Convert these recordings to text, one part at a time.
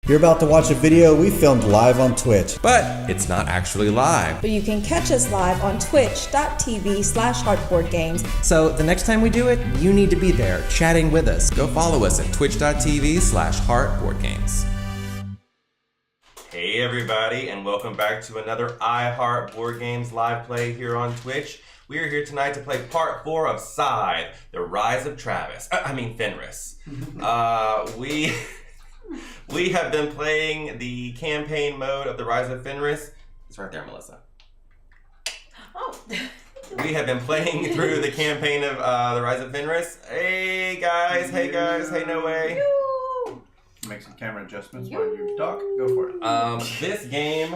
You're about to watch a video we filmed live on Twitch. But it's not actually live. But you can catch us live on twitch.tv/heartboardgames. So the next time we do it, you need to be there, chatting with us. Go follow us at twitch.tv/heartboardgames. Hey everybody, and welcome back to another iHeartBoardGames live play here on Twitch. We are here tonight to play part 4 of SCYTHE, The Rise of Fenris. We have been playing the campaign mode of The Rise of Fenris. It's right there, Melissa. Oh. We have been playing through the campaign of The Rise of Fenris. Hey guys, hey no way. Make some camera adjustments while you talk. Go for it. This game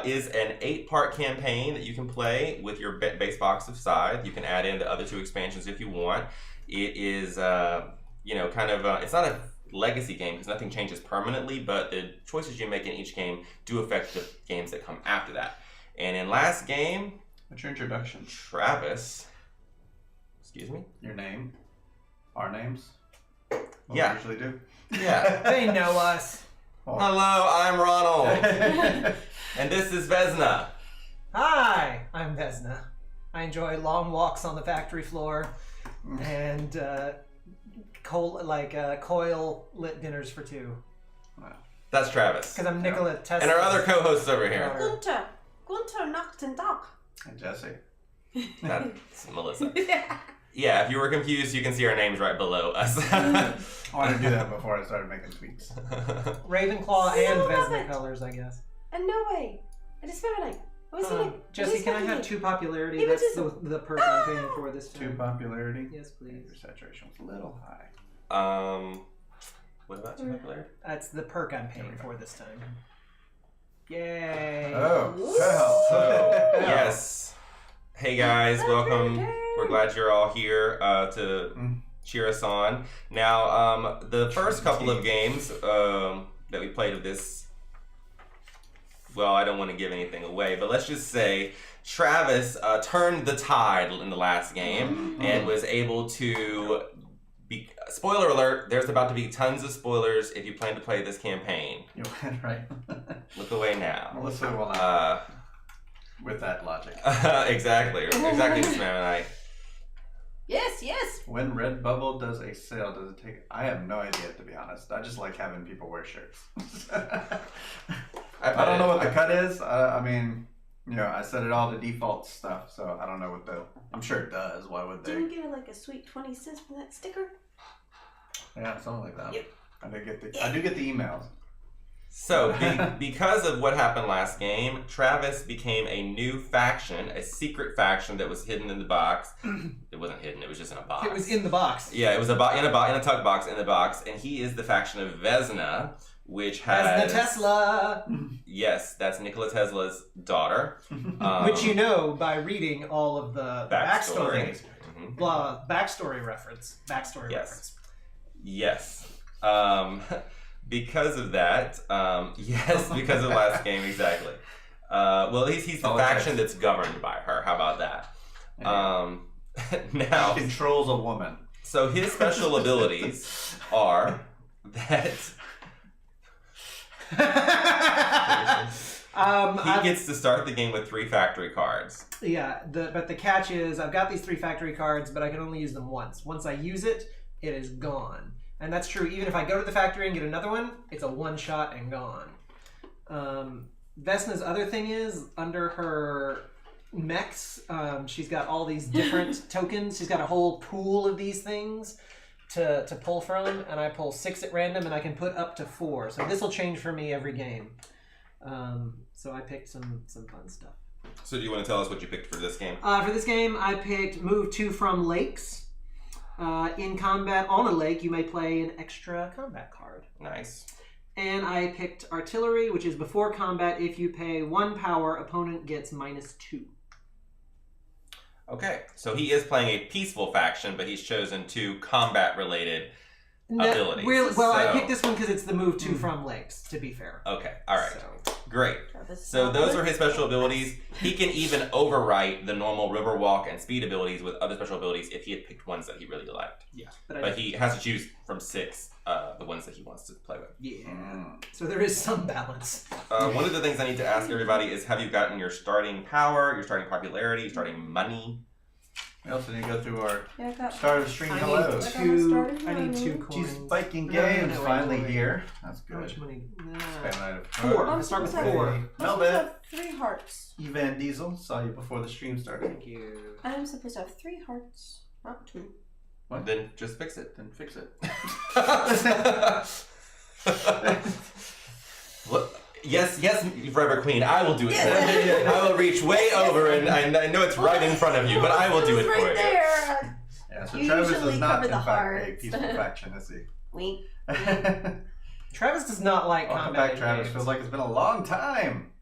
is an 8-part campaign that you can play with your base box of SCYTHE. You can add in the other 2 expansions if you want. It is, it's not a legacy game because nothing changes permanently, but the choices you make in each game do affect the games that come after that. And in last game, what's your introduction? Travis. Excuse me? Your name? Our names? What we usually do? Yeah. They know us. Oh. Hello, I'm Ronald. And this is Vesna. Hi, I'm Vesna. I enjoy long walks on the factory floor and coil-lit dinners for 2. Wow. That's Travis. Because I'm Nikola Tesla. And our other co-hosts over here. Gunter Nachtendach. And Jesse. That's Melissa. Yeah, if you were confused, you can see our names right below us. I wanted to do that before I started making tweets. Ravenclaw and Vesna colors, I guess. And no way. It is very nice. Jesse, can I have 2 popularity? That's the perk I'm paying for this time. 2 popularity? Yes, please. Your saturation was a little high. What about 2 popularity? That's the perk I'm paying for this time. Yay! Oh, yes. Hey guys, welcome. We're glad you're all here to cheer us on. Now, the first couple of games that we played of this, well, I don't want to give anything away, but let's just say Travis turned the tide in the last game and was able to be, spoiler alert, there's about to be tons of spoilers if you plan to play this campaign. You went right. Look away now. Melissa will not. With that logic. Exactly, Miss Mamonite. Yes. When Redbubble does a sale, does it take... I have no idea, to be honest. I just like having people wear shirts. I don't know what the cut is. I mean, I set it all to default stuff, so I don't know what the... I'm sure it does. Why would they... Didn't you get like a sweet 20 cents for that sticker? Yeah, something like that. Yep. I do get the emails. So, because of what happened last game, Travis became a new faction, a secret faction that was hidden in the box. It wasn't hidden; it was just in a box. It was in the box. Yeah, it was in a tuck box in the box, and he is the faction of Vesna, which has Vesna Tesla. Yes, that's Nikola Tesla's daughter, which you know by reading all of the backstory. Backstory reference. Yes. Because of that, because of last game, exactly. Well, at least he's the faction that's governed by her. How about that? Now he controls a woman. So his special abilities are that he gets to start the game with 3 factory cards. Yeah, but the catch is I've got these 3 factory cards, but I can only use them once. Once I use it, it is gone. And that's true. Even if I go to the factory and get another one, it's a one-shot and gone. Vesna's other thing is, under her mechs, she's got all these different tokens. She's got a whole pool of these things to pull from, and I pull 6 at random, and I can put up to 4. So this will change for me every game. So I picked some fun stuff. So do you want to tell us what you picked for this game? For this game, I picked move to from lakes. In combat on a lake, you may play an extra combat card. Nice. And I picked artillery, which is before combat. If you pay 1 power, opponent gets -2. Okay, so he is playing a peaceful faction, but he's chosen 2 combat-related abilities. I picked this one because it's the move to from lakes, to be fair. Okay, all right. So, Great. Travis So not those good. are his special abilities. He can even overwrite the normal Riverwalk and Speed abilities with other special abilities if he had picked ones that he really liked. Yeah, But he has to choose from 6 the ones that he wants to play with. Yeah. So there is some balance. One of the things I need to ask everybody is, have you gotten your starting power, your starting popularity, your starting money? We also need to go through our Yeah, I got start of the stream I hellos. need Two- two. I need 2 coins. Geez, Viking No, Games wait, finally wait. here. That's How much good. money? Spend item. 4. I'm Let's start with supposed to 4. I'm supposed to Melvin, have 3 hearts. Evan Diesel, saw you before the stream started. Thank you. I'm supposed to have 3 hearts, not 2. What? Then just fix it. Then fix it. Look, yes, Forever Queen, I will do it for Yes. you. I will reach way over, and I know it's right in front of you, but I will do it was for right you. there. Yeah, so You Travis usually is not cover in the fact a hearts. peaceful faction, is he? Wink. Travis does not like Welcome combat. back, Travis. games. Feels like it's been a long time.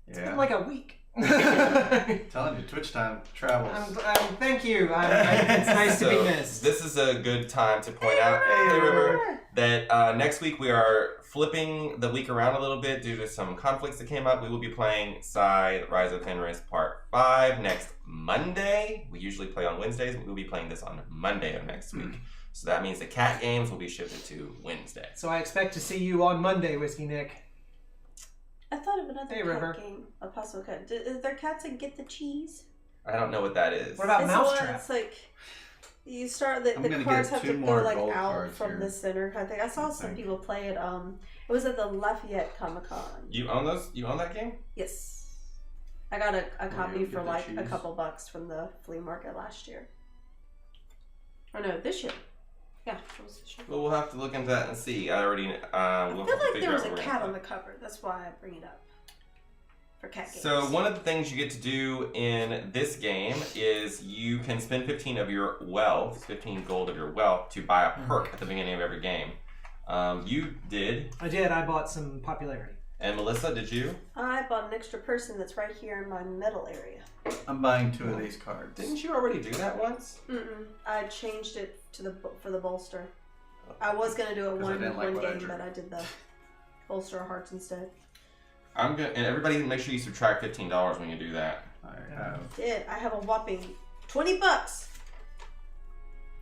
It's Yeah. been like a week. Telling you, Twitch time travels. Thank you. It's nice to be So, missed. this is a good time to point out, hey River, that next week we are flipping the week around a little bit due to some conflicts that came up. We will be playing SCYTHE, Rise of Fenris Part 5 next Monday. We usually play on Wednesdays, but we'll be playing this on Monday of next week. So that means the cat games will be shifted to Wednesday. So I expect to see you on Monday, Whiskey Nick. I thought of another Hey, cat River. game. A puzzle cat. Is there cats that get the cheese? I don't know what that is. What about It's the one Mousetrap? that's like you start the I'm gonna cards get have 2 to more go like gold out cards from here. the center. I think I saw some Thank people play it. It was at the Lafayette Comic Con. You own those? You own that game? Yes, I got a copy you for get the like a cheese? couple bucks from the flea market last year. Or no, this year. Yeah, it was this year. Well, we'll have to look into that and see. I already. We'll I have feel to like figure there was out a what we're cat gonna on play. the cover. That's why I bring it up for cat games. So one of the things you get to do in this game is you can spend 15 of your wealth, 15 gold of your wealth, to buy a perk at the beginning of every game. You did, I did. I bought some popularity. and Melissa, did you? I bought an extra person that's right here in my middle area. I'm buying 2 of these cards. Didn't you already do that once? I changed it to for the bolster. I was gonna do it 'Cause I one didn't like what I game, drew. but I did the bolster of hearts instead. I'm gonna, and everybody make sure you subtract $15 when you do that. I have a whopping $20.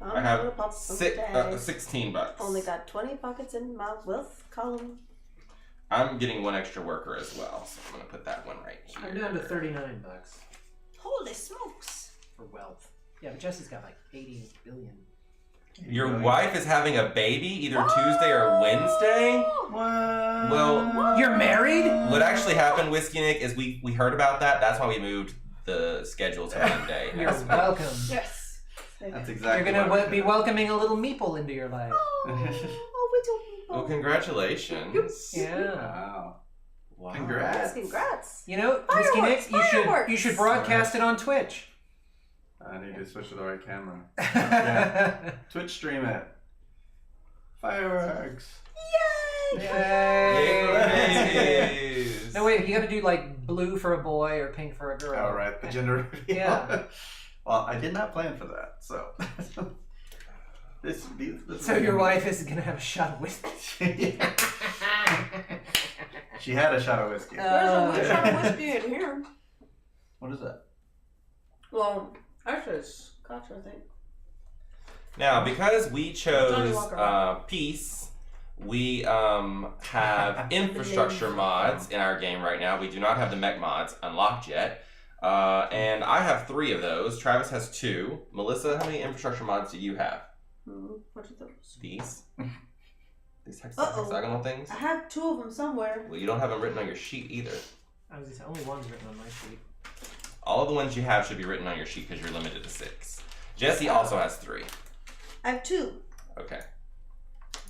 I'm I have gonna pop some tags. $16. Only got 20 pockets in my wealth column. I'm getting 1 extra worker as well, so I'm gonna put that one right here. I'm down to $39 Holy smokes! for wealth. Yeah, but Jesse's got like 80 billion. Your wife is having a baby either Tuesday or Wednesday? What? Well, You're married? what actually happened, Whiskey Nick, is we heard about that. That's why we moved the schedule to Monday. You're welcome. Yes. That's You're exactly gonna what be welcoming a little meeple into your life. Oh, we don't Well, congratulations. Yeah. Wow. Wow. Congrats. Congrats. You know, Whiskey Nick, Fireworks! you should broadcast it on Twitch. I need to switch to the right camera. Yeah. Twitch stream it. Fireworks. Yay! Yay! Yay! No, wait, you gotta do like blue for a boy or pink for a girl. All right, the gender reveal. Yeah. Well, I did not plan for that, so. this So your wife is gonna have a shot of whiskey. She had a shot of whiskey. There's a shot of whiskey in here. What is that? Well, actually, it's scotch, I think. Now, because we chose Johnny Walker. peace, we have infrastructure mods in our game right now. We do not have the mech mods unlocked yet. And I have 3 of those. Travis has 2. Melissa, how many infrastructure mods do you have? What are those? These? These Uh-oh. hexagonal things? I have 2 of them somewhere. Well, you don't have them written on your sheet either. I was gonna say, only one's written on my sheet. All of the ones you have should be written on your sheet because you're limited to 6. Jesse also has 3. I have 2. Okay.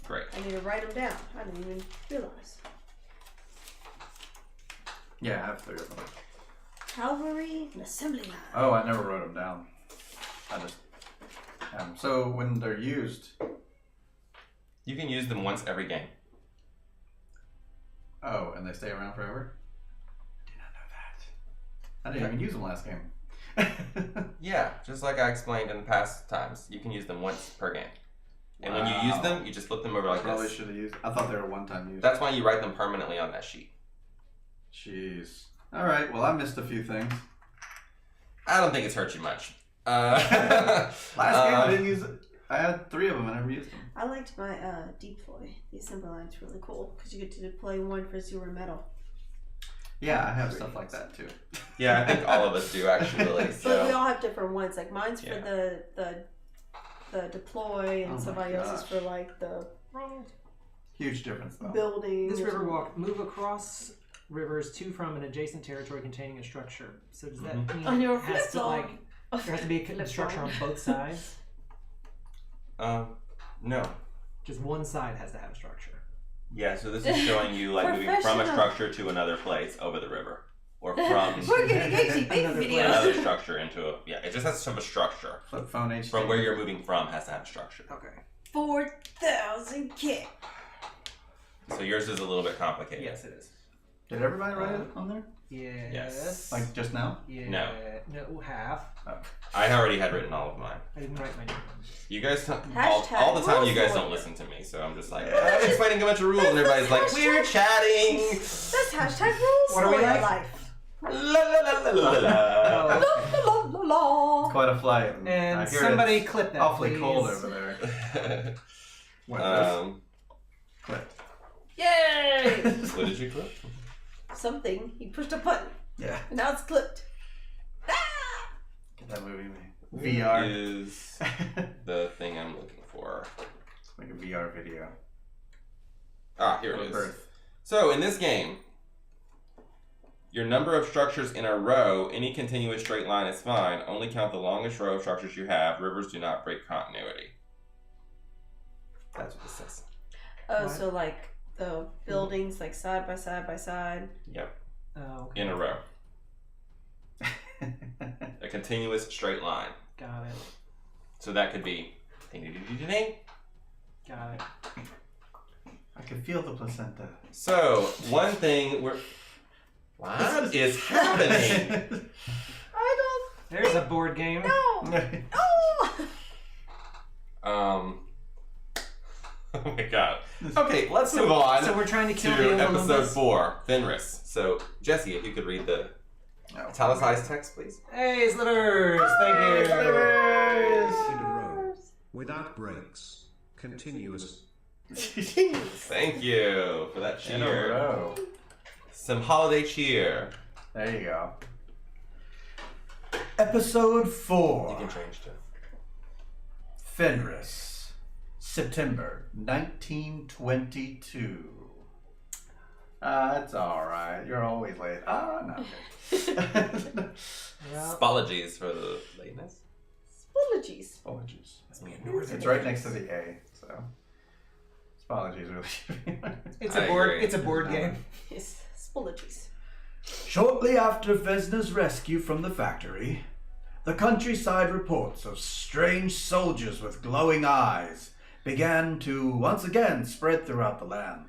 Great. I need to write them down. I didn't even realize. Yeah, I have 3 of them. Cavalry and assembly line. Oh, I never wrote them down. I just. So when they're used. You can use them once every game. Oh, and they stay around forever? I did not know that. I didn't even use them last game. Yeah, just like I explained in the past times. You can use them once per game. And when you use them, you just flip them over I like probably this. should have used. I thought they were one-time use. That's why you write them permanently on that sheet. Jeez. All right. Well, I missed a few things. I don't think it's hurt you much. Last game I didn't use it. I had 3 of them. I never used them. I liked my deploy. The assembly line's really cool because you get to deploy 1 for 0 metal. Yeah, I have stuff like that too. Yeah, I think all of us do actually. But we So all have different ones. Like mine's for the deploy, and Oh my somebody else's gosh. for like the Huge difference though. building. This or river something. walk move across rivers to from an adjacent territory containing a structure. So does that mean On your it has flip to song. like there has to be a structure on both sides? no. Just one side has to have a structure. Yeah, so this is showing you like moving from a Professional. structure to another place over the river. Or from We're getting Casey big Another videos. another structure into a it just has to have a structure. Flip phone HD. From where you're moving from has to have a structure. Okay. 4,000 K. So yours is a little bit complicated. Yes, it is. Did everybody write it on there? Yes. Yes. Like just now? Yeah. No. No, half. I already had written all of mine. I didn't write my name. You guys all Hashtag the time you guys rules don't lawyer. listen to me, so I'm just like I'm explaining a bunch of rules and everybody's like, Hashtag- we're chatting. That's hashtag rules What are we for your like? life. La la la la la la. La, la, la, la. Quite a flight. And I hear somebody it's clip that, awfully please. cold over there. What, clip. Yay! What did you clip? Something. He pushed a button. Yeah. And now it's clipped. Ah! Get that movie made. VR. Is the thing I'm looking for. Like a VR video. Ah, here it Of is. Earth. So in this game, your number of structures in a row, any continuous straight line is fine. Only count the longest row of structures you have. Rivers do not break continuity. That's what this says. Oh, What? so like the buildings, like side by side by side. Yep. Oh, okay. In a row. A continuous straight line. Got it. So that could be ding ding ding ding ding. Got it. I can feel the placenta. So one thing we're what is happening? I There's a board game. don't know. Oh! Oh my god. Okay, let's move on So we're trying to kill the to episode Olympus. 4, Fenris. So Jesse, if you could read the italicized text, please. Hey, Slivers! Thank you. In a row, without breaks, continuous. Thank you for that In a cheer. row. Some holiday cheer. There you go. Episode 4. You can change to. Fenris, September 1922. It's alright. You're always late. No. Yeah. Apologies for the lateness. Apologies. Apologies. That's me in Northern It's right next to the A, so. Apologies, really. It's I a board. agree. It's a board game. Yes, apologies. Shortly after Vesna's rescue from the factory, the countryside reports of strange soldiers with glowing eyes began to once again spread throughout the land.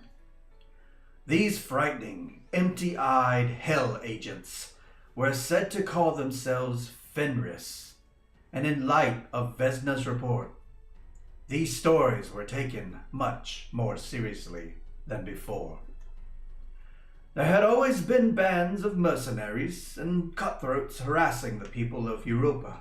These frightening, empty-eyed hell agents were said to call themselves Fenris, and in light of Vesna's report, these stories were taken much more seriously than before. There had always been bands of mercenaries and cutthroats harassing the people of Europa.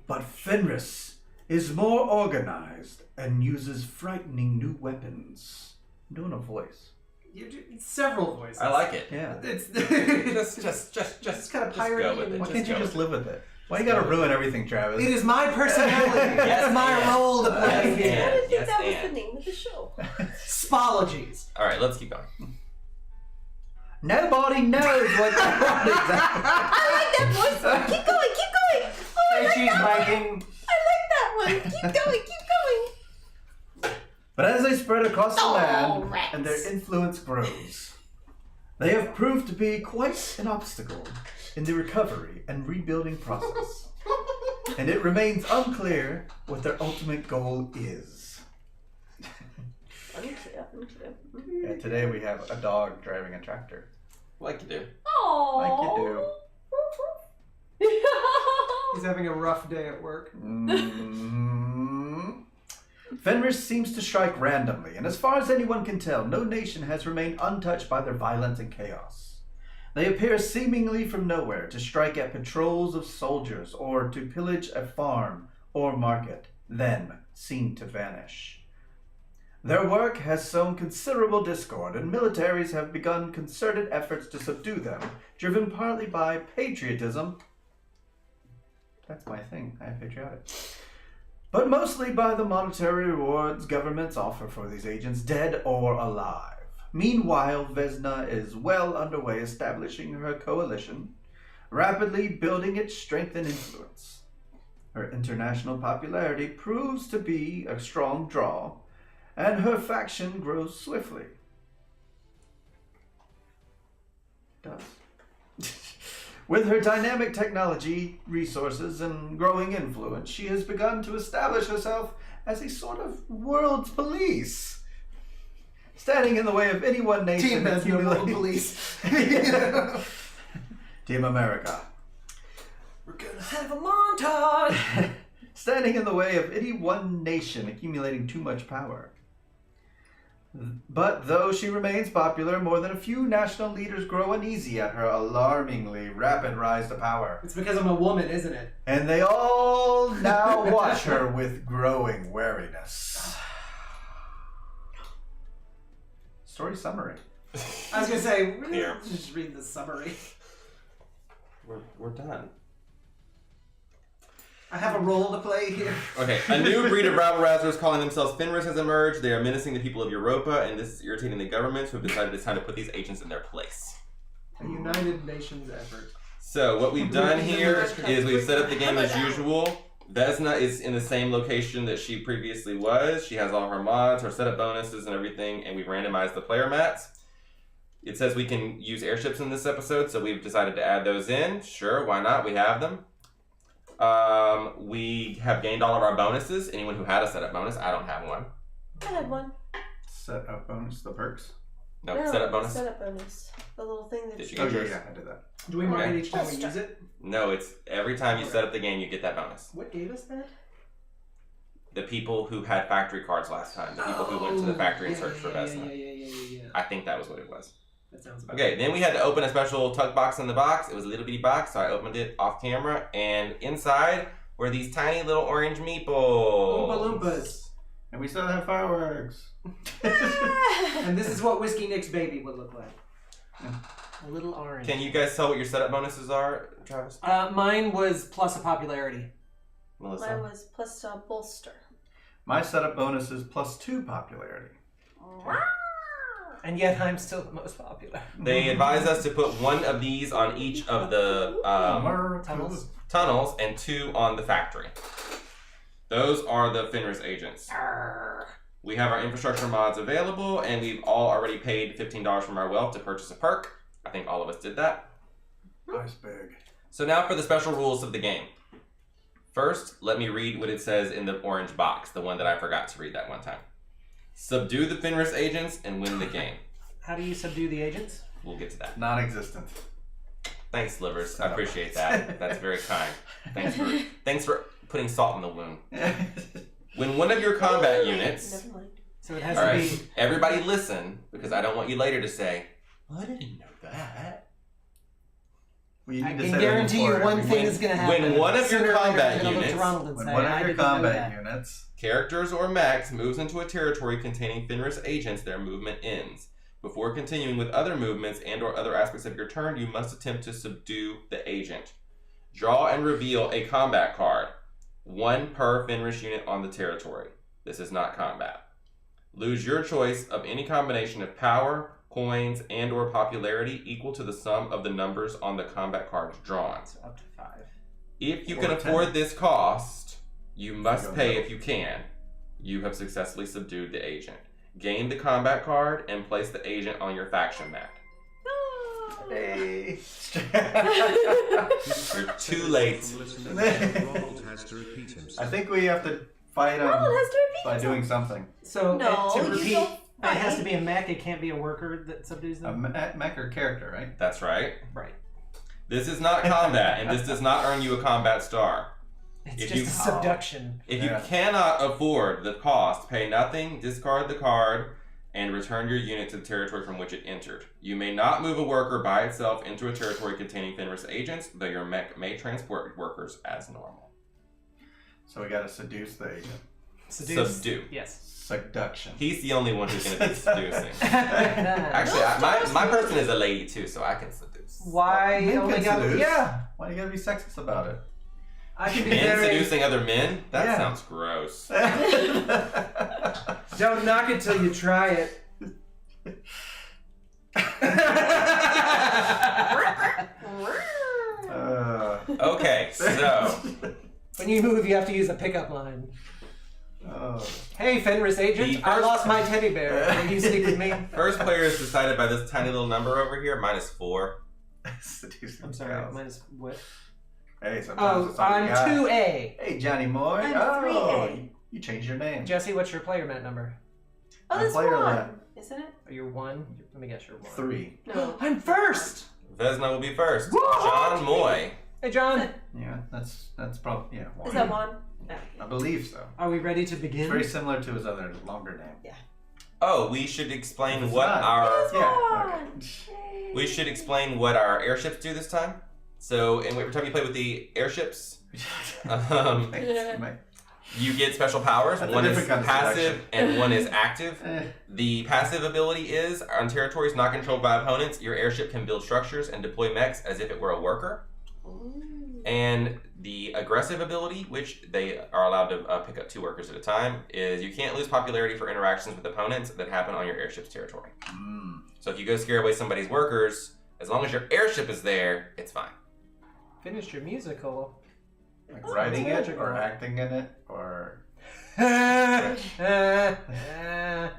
But Fenris is more organized and uses frightening new weapons. I'm doing a voice. You do several voices. I like it. Yeah. It's Just kind of go piratey with it. and Why can't you go just with live with it? Why you gotta ruin everything, Travis? It is my personality. Yes, It's my and. role to play Yes, here. I didn't think Yes, that was and. the name of the show. Spologies. All right, let's keep going. Nobody knows what that exactly. I like that voice. Keep going, keep going. Oh, I Hey, like cheese that one. biking. I like that one. Keep going, keep going. But as they spread across the Oh, land rats. and their influence grows, they have proved to be quite an obstacle in the recovery and rebuilding process. And it remains unclear what their ultimate goal is. Unclear. Yeah, today we have a dog driving a tractor. Like you do. Aww. Like you do. He's having a rough day at work. Fenris seems to strike randomly, and as far as anyone can tell, no nation has remained untouched by their violence and chaos. They appear seemingly from nowhere to strike at patrols of soldiers or to pillage a farm or market, then seem to vanish. Their work has sown considerable discord, and militaries have begun concerted efforts to subdue them, driven partly by patriotism. That's my thing, I am patriotic. But mostly by the monetary rewards governments offer for these agents, dead or alive. Meanwhile, Vesna is well underway establishing her coalition, rapidly building its strength and influence. Her international popularity proves to be a strong draw, and her faction grows swiftly. Does. With her dynamic technology, resources, and growing influence, she has begun to establish herself as a sort of world's police. Standing in the way of any one nation. Team Vesna World Police. Team America. We're gonna have a montage. Standing in the way of any one nation accumulating too much power. But though she remains popular, more than a few national leaders grow uneasy at her alarmingly rapid rise to power. It's because I'm a woman, isn't it? And they all now watch her with growing wariness. Story summary. I was gonna say, Here. just read the summary. We're done. I have a role to play here. Okay, a new breed of rabble-rousers calling themselves Fenris has emerged. They are menacing the people of Europa, and this is irritating the governments who have decided it's time to put these agents in their place. A United Nations effort. So what we've done here is we've set up the game as usual. Vesna is in the same location that she previously was. She has all her mods, her setup bonuses, and everything, and we've randomized the player mats. It says we can use airships in this episode, so we've decided to add those in. Sure, why not? We have them. We have gained all of our bonuses. Anyone who had a setup bonus, I don't have one. I had one. Setup bonus, the perks. No, setup bonus. Setup bonus. The little thing that Did you Oh, get yeah, yours? yeah, I did that. Do we mark Okay. it each time we use it? No, it's every time you set up the game, you get that bonus. What gave us that? The people who had factory cards last time, the people who went to the factory and searched for Vesna. Yeah. I think that was what it was. That sounds about Okay, then we had to open a special tuck box in the box. It was a little bitty box, so I opened it off camera, and inside were these tiny little orange meatballs. Oompa Loompas. And we still have fireworks. And this is what Whiskey Nick's baby would look like. A little orange. Can you guys tell what your setup bonuses are, Travis? Mine was plus a popularity. Melissa? Mine was plus a bolster. My setup bonus is +2 popularity. And yet I'm still the most popular. They advise us to put one of these on each of the Tunnels. tunnels and 2 on the factory. Those are the Fenris agents. We have our infrastructure mods available, and we've all already paid $15 from our wealth to purchase a perk. I think all of us did that. Nice big. So now for the special rules of the game. First, let me read what it says in the orange box, the one that I forgot to read that one time. Subdue the Fenris agents and win the game. How do you subdue the agents? We'll get to that. Non-existent. Thanks, Slivers. I appreciate that. That's very kind. Thanks for putting salt in the wound. When one of your combat units... Never mind. So it has All to right, be... everybody listen, because I don't want you later to say, well, I didn't know that. Well, you I need to can say that guarantee you before one every thing win. is going to happen. When one of your Sooner or later, combat you're gonna look to units- Ronald and When say, one I of your didn't know combat that. units... Characters or mechs moves into a territory containing Fenris agents, their movement ends. Before continuing with other movements and or other aspects of your turn, you must attempt to subdue the agent. Draw and reveal a combat card. 1 per Fenris unit on the territory. This is not combat. Lose your choice of any combination of power, coins, and or popularity equal to the sum of the numbers on the combat cards drawn. Up to 5. If you Or can 10. afford this cost, you must go pay middle. if you can. You have successfully subdued the agent. Gain the combat card and place the agent on your faction map. Hey. You're too late. Ronald has to repeat himself. I think we have to fight Ronald has to repeat by himself. doing something. So No, to you repeat, don't it has to fight. be a mech. It can't be a worker that subdues A them. mech or character, right? That's right. Right. This is not combat, and this does not earn you a combat star. It's If just you- a subduction. If Yeah. you cannot afford the cost, pay nothing, discard the card, and return your unit to the territory from which it entered. You may not move a worker by itself into a territory containing Fenris agents, though your mech may transport workers as normal. So we gotta seduce the agent. Subdue. Yes. Seduction. He's the only one who's going to be seducing. Actually, my person is a lady too, so I can seduce. Why Men only can got seduce. Yeah. Why do you gotta be sexist about it? I can be Men very... seducing other men? That Yeah. sounds gross. Don't knock it till you try it. Okay, so When you move, you have to use a pickup line. Hey, Fenris agent, The I first- lost my teddy bear. Will you sleep with me? first player is decided by this tiny little number over here, -4. Seducing I'm sorry, cows. minus what? Hey, sometimes Oh, it's on I'm the guy. 2A. Hey, Johnny Moy. I'm Oh, 3A. you changed your name. Jesse, what's your player mat number? Oh, I'm that's player 1, left. isn't it? Oh, you're 1? Let me guess, you're 1. 3. No. I'm first! Vesna will be first. What? John Moy. Hey, John. Yeah, that's probably, yeah. Is that 1? No. I believe so. Are we ready to It's begin? very similar to his other longer name. Oh, we should explain It's what not. our Yeah, we should explain what our airships do this time. So, every time you play with the airships, okay. you get special powers. That's a One is different kind of passive seduction. and one is active. Eh. The passive ability is, on territories not controlled by opponents, your airship can build structures and deploy mechs as if it were a worker. And the aggressive ability, which they are allowed to pick up 2 workers at a time, is you can't lose popularity for interactions with opponents that happen on your airship's territory. So if you go scare away somebody's workers, as long as your airship is there, it's fine. Finished your musical. Like Oh, writing that's it magical. or acting in it or.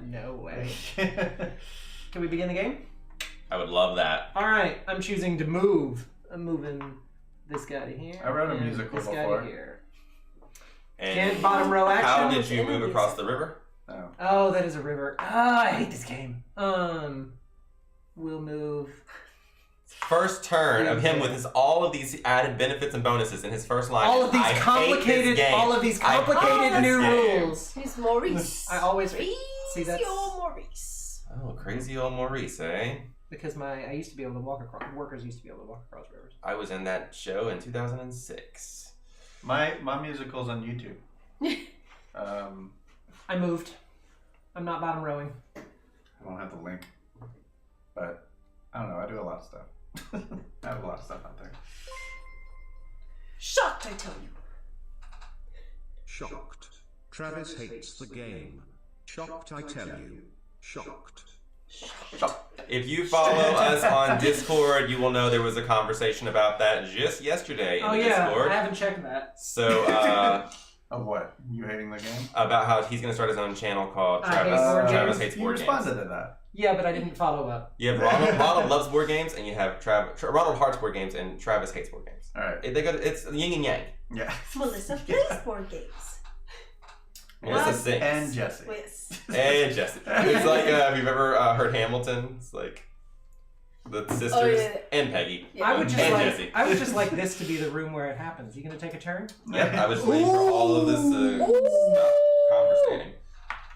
No way. Can we begin the game? I would love that. Alright, I'm choosing to move. I'm moving this guy to here. I wrote a and musical this guy before. to here. And Can't bottom row action. how did you move across the river? Oh. Oh, that is a river. Ah, I hate this game. We'll move. First turn of him with all of these added benefits and bonuses in his first line. All of these I hate this complicated, game. all of these I hate complicated this new game. rules. He's Maurice. I always Crazy see that's old Maurice. Oh, crazy old Maurice, eh? because I used to be able to walk across. Workers used to be able to walk across rivers. I was in that show in 2006. My musical's on YouTube. I moved. I'm not bottom rowing. I don't have the link, but I don't know. I do a lot of stuff. I have a lot of stuff out there. Shocked, I tell you. Shocked. Travis hates the game. Shocked, I tell you. Shocked. If you follow us on Discord, you will know there was a conversation about that just yesterday in Oh the yeah, Discord. I haven't checked that. So, Of what? You hating the game? about how he's going to start his own channel called I hate board Travis games. Hates You Board Games. responded to that. Yeah, but I didn't follow up. You have Ronald loves board games, and you have Ronald hearts board games, and Travis hates board games. All right. It's yin and yang. Yeah. Melissa plays board games. Melissa sings. And Jesse. Yes. And Jesse. It's like, have you ever heard Hamilton? It's like the sisters Oh, yeah. and Peggy. Yeah. I would just And like Jesse. I would just like this to be the room where it happens. You gonna take a turn? Yep, I was waiting for all of this stop conversating.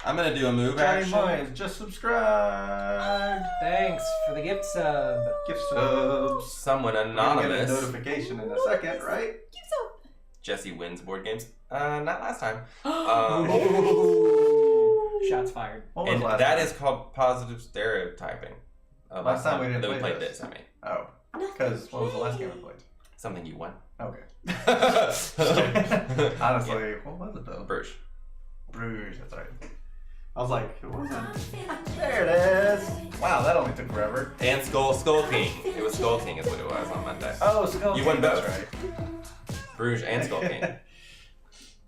I'm gonna do a move Johnny action. Moyes, just subscribe. Thanks for the gift sub. Gift subs. Someone You'll get a anonymous. notification in a second, right? Keeps up. Jesse wins board games. Not last time. Shots fired. What was And last that time? is called positive stereotyping. Last time we didn't that play we played this. this. I mean, Oh, because what was the last game we played? something you won. Okay. Honestly, Honestly, what was it though? Bruges. Bruges, that's right. I was like, who was that? There it is. Wow, that only took forever. And Skull King. It was Skull King is what it was on Monday. Oh, Skull You King, won both. That's right. Bruges and Skull King. Oh,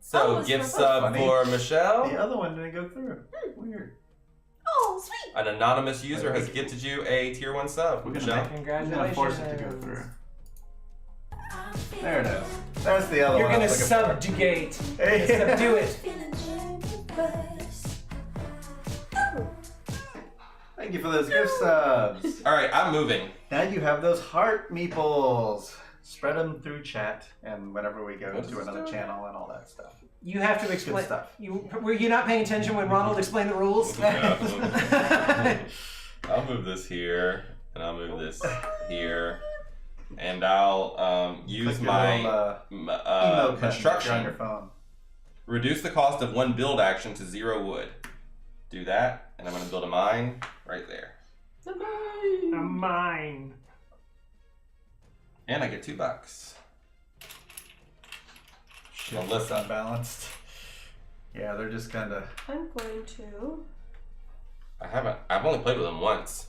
So, it's gift for sub funny. for Michelle. The other one didn't go through. Weird. Oh, sweet. An anonymous user has gifted you a tier 1 sub. We're gonna Michelle. I'm Congratulations. gonna force it to go through. There it is. That's the other You're one. I gonna was looking for. subjugate. Hey. Subdue it. Thank you for those gift subs. Alright, I'm moving. Now you have those heart meeples. Spread them through chat and whenever we go What does to this another do? channel and all that stuff. You have to explain. stuff. Were you not paying attention when Ronald explained the rules? I'll move this here, and I'll move this here, and I'll use my construction. On your phone. Reduce the cost of one build action to 0 wood. Do that, and I'm going to build a mine right there. A mine. And I get $2. Shit, Melissa. unbalanced. Yeah, they're just kind of. I'm going to. I've only played with them once.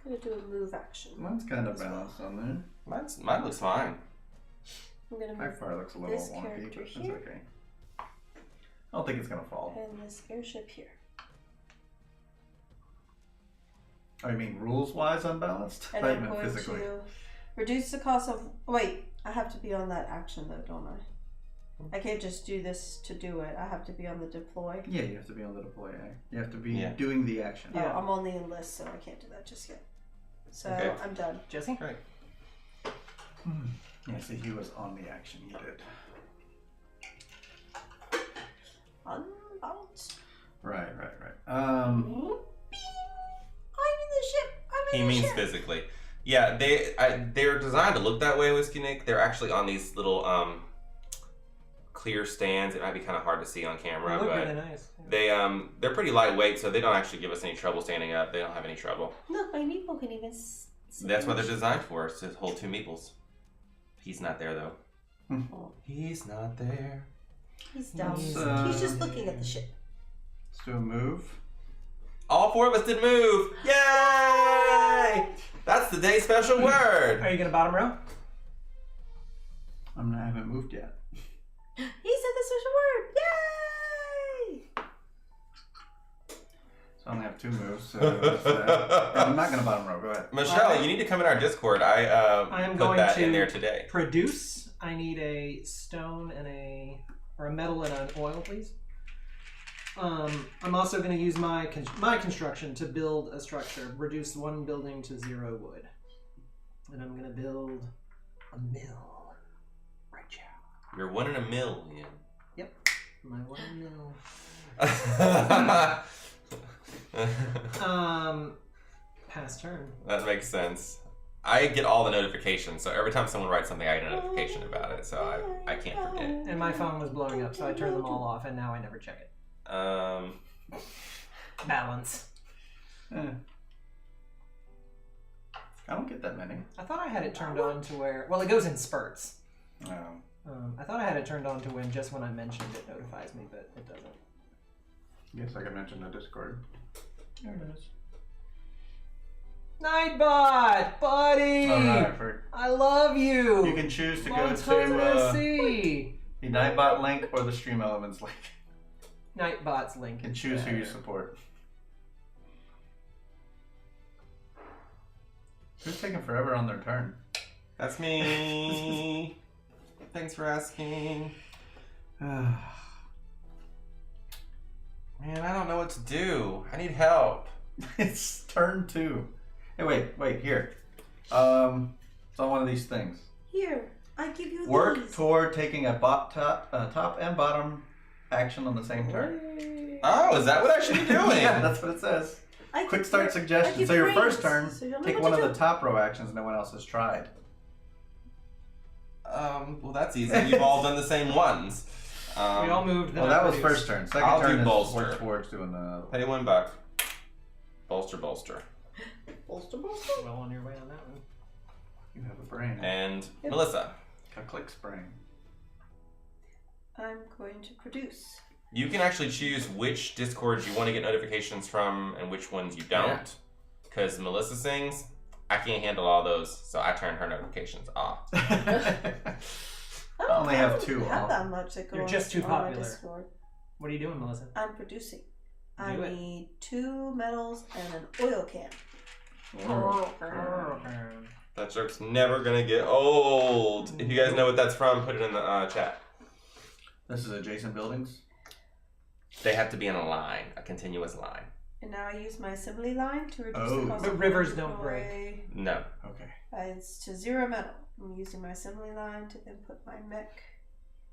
I'm gonna do a move action. Mine's kind of balanced on there. Mine looks fine. I'm gonna My move fire looks a little this wonky, character but it's here. okay. I don't think it's gonna fall. and this airship here. Oh, you mean rules-wise unbalanced? And I I'm meant going physically. to reduce the cost of. Wait, I have to be on that action though, don't I? I can't just do this to do it. I have to be on the deploy. Yeah, you have to be on the deploy. You have to be Yeah. doing the action. Oh, Yeah. I'm on the enlist, so I can't do that just yet. So Okay. I'm done. Jesse? Great. Yeah, see, he was on the action. He did. Unbalanced. Right. I'm in the ship. I'm He in the means ship. physically. Yeah, they're designed to look that way, Whiskey Nick. They're actually on these little clear stands. It might be kind of hard to see on camera, They look but really nice. they're pretty lightweight, so they don't actually give us any trouble standing up. They don't have any trouble. Look, my meeple can even. That's what they're designed for, is to hold 2 meeples. He's not there though. He's not there. He's down. Let's, He's just looking at the ship. Let's do a move. All 4 of us did move. Yay! That's the day special word. Are you gonna bottom row? I haven't moved yet. He said the special word. Yay! So I only have 2 moves. So I'm not gonna bottom row. Go ahead. Michelle, you need to come in our Discord. I am put going that to in there today. Produce. I need a stone and a metal and an oil, please. I'm also going to use my construction to build a structure. Reduce 1 building to 0 wood, and I'm going to build a mill right here. You're 1 in a million. Yep, my 1 mill. Pass turn. That makes sense. I get all the notifications, so every time someone writes something, I get a notification about it, so I can't forget. And my phone was blowing up, so I turned them all off, and now I never check it. Balance. I don't get that many. I thought I had it turned on to where, well, it goes in spurts. Oh. I thought I had it turned on to when just when I mentioned it notifies me, but it doesn't. Guess I can mention the Discord. There it is. Nightbot, buddy! Alright, I love you! you can choose to Long go time no to see! the Nightbot link or the Stream Elements link. Nightbot's link. And is choose who you better. support. Who's taking forever on their turn? That's me. Thanks for asking. Man, I don't know what to do. I need help. It's turn 2. Hey, wait, here. It's on one of these things. Here, I give you Work these. toward taking a top and bottom action on the same turn. Oh, is that what I should be doing? Yeah, that's what it says. I Quick give start you- I suggestion. give So your you first rings, turn, so you'll know take what one to of the do. top row actions no one else has tried. Well, that's easy. You've all done the same ones. We all moved. Well, that was first turn. 2nd I'll do turn is bolster. work towards doing the. Pay $1. Bolster. Bolster. Well on your way on that one. You have a brain. And Yep. Melissa. A click's brain. I'm going to produce. You can actually choose which Discords you want to get notifications from and which ones you don't. Because Melissa sings, I can't handle all those, so I turn her notifications off. I only have don't 2 have on. that much that go You're just too on my popular. Discord. What are you doing, Melissa? I'm producing. I Do it. need 2 metals and an oil can. That joke's never gonna get old. If you guys know what that's from, put it in the chat. This is adjacent buildings. They have to be in a line, a continuous line. And now I use my assembly line to reduce Oh. the cost But of rivers deploy. don't break. No. Okay. It's to 0 metal. I'm using my assembly line to then put my mech.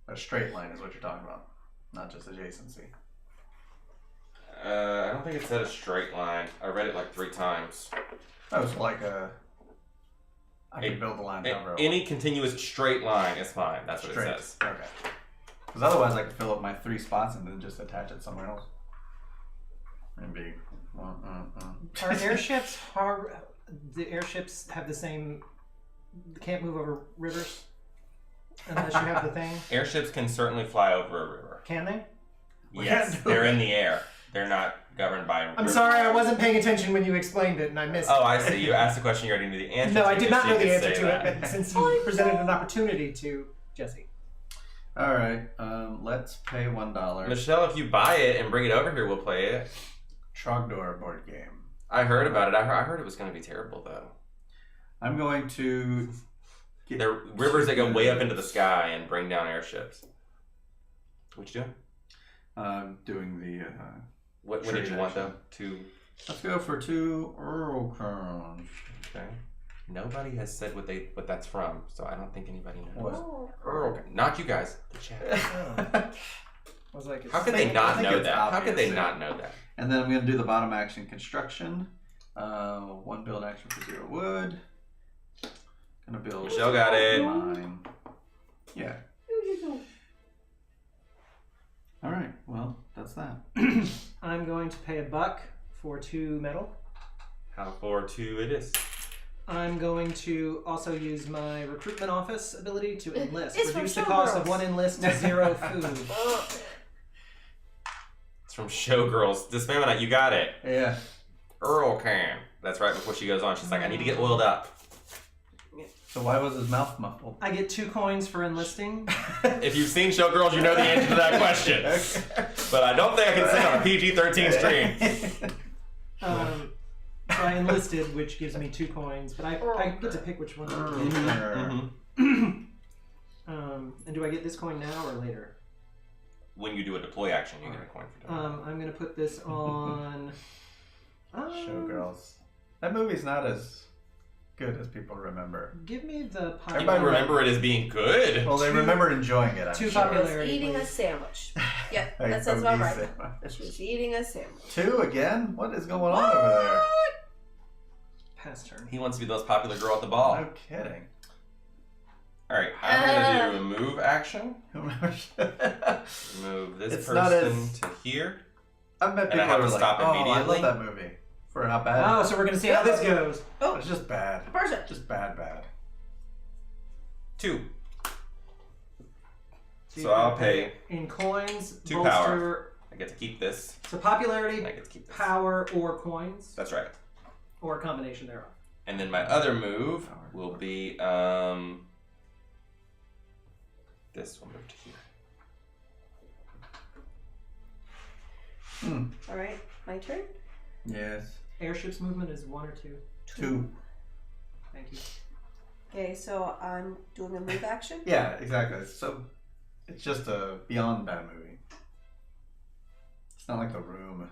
A straight line is what you're talking about, not just adjacency. I don't think it said a straight line. I read it like 3 times. That was like I can build the line however I want. Any continuous straight line is fine. That's what Straight. it says. Okay. Because otherwise I could fill up my 3 spots and then just attach it somewhere else. Maybe. Are airships the airships have the same? Can't move over rivers unless you have the thing. Airships can certainly fly over a river. Can they? Yes, they're in the air. They're not governed by. I'm sorry, I wasn't paying attention when you explained it, and I missed. Oh, I see. You asked the question. You already knew the answer. No, to I did it, not so know you the could answer say to that. it, but since you presented an opportunity to Jesse. All right. Let's pay $1. Michelle, if you buy it and bring it over here, we'll play it. Trogdor board game. I heard about it. I heard it was going to be terrible, though. I'm going to. There are rivers that go way up into the sky and bring down airships. What you doing? Doing the. What did you want, though? 2. Let's go for 2 Earl Crowns. Okay. Nobody has said what that's from, so I don't think anybody knows. What? Earl. Not you guys. The chat. I was like, How could they not know that? How could they obvious. not know that? And then I'm going to do the bottom action construction. 1 build action for 0 wood. Gonna build. Michelle got it. Mine. Yeah. All right. Well, that's that. I'm going to pay $1 for 2 metal. How for 2 it is. I'm going to also use my recruitment office ability to enlist. It's Reduce the from cost of Showgirls. 1 enlist to 0 food. It's from Showgirls. Dismemmonite, you got it. Yeah. Earl can. That's right before she goes on. She's like, I need to get oiled up. So why was his mouth muffled? I get 2 coins for enlisting. If you've seen Showgirls, you know the answer to that question. But I don't think I can say on a PG-13 stream. So I enlisted, which gives me 2 coins, but I get to pick which one. And do I get this coin now or later? When you do a deploy action, you get a coin for doing I'm going to put this on... Showgirls. That movie's not as good as people remember. Give me the it. popularity. Everybody remember it as being good. Well, they remember enjoying it, I'm 2 sure. popularity. Eating a please. sandwich. Yep, Like that sounds about bogey right. sandwich. She was eating a sandwich. 2 again? What is going on over there? Pass turn. He wants to be the most popular girl at the ball. No kidding. Alright, I'm going to do a move action. It's Move this not person as- to here. I've met And people I have who are to like, stop oh, I immediately? love that movie. For how bad Oh, it is. so we're going to see how this goes. Oh, It's just bad. person. Just bad. 2. you So I'll can pay in coins, 2 bolster. power. I get to keep this. So popularity, And I get to keep this. power, or coins, That's right. or a combination thereof. And then my other move will be this will move to here. All right, my turn. Yes. Airship's movement is 1 or 2. 2. Thank you. Okay, so I'm doing a move action. Yeah, exactly. So it's just a beyond bad movie. It's not like The Room.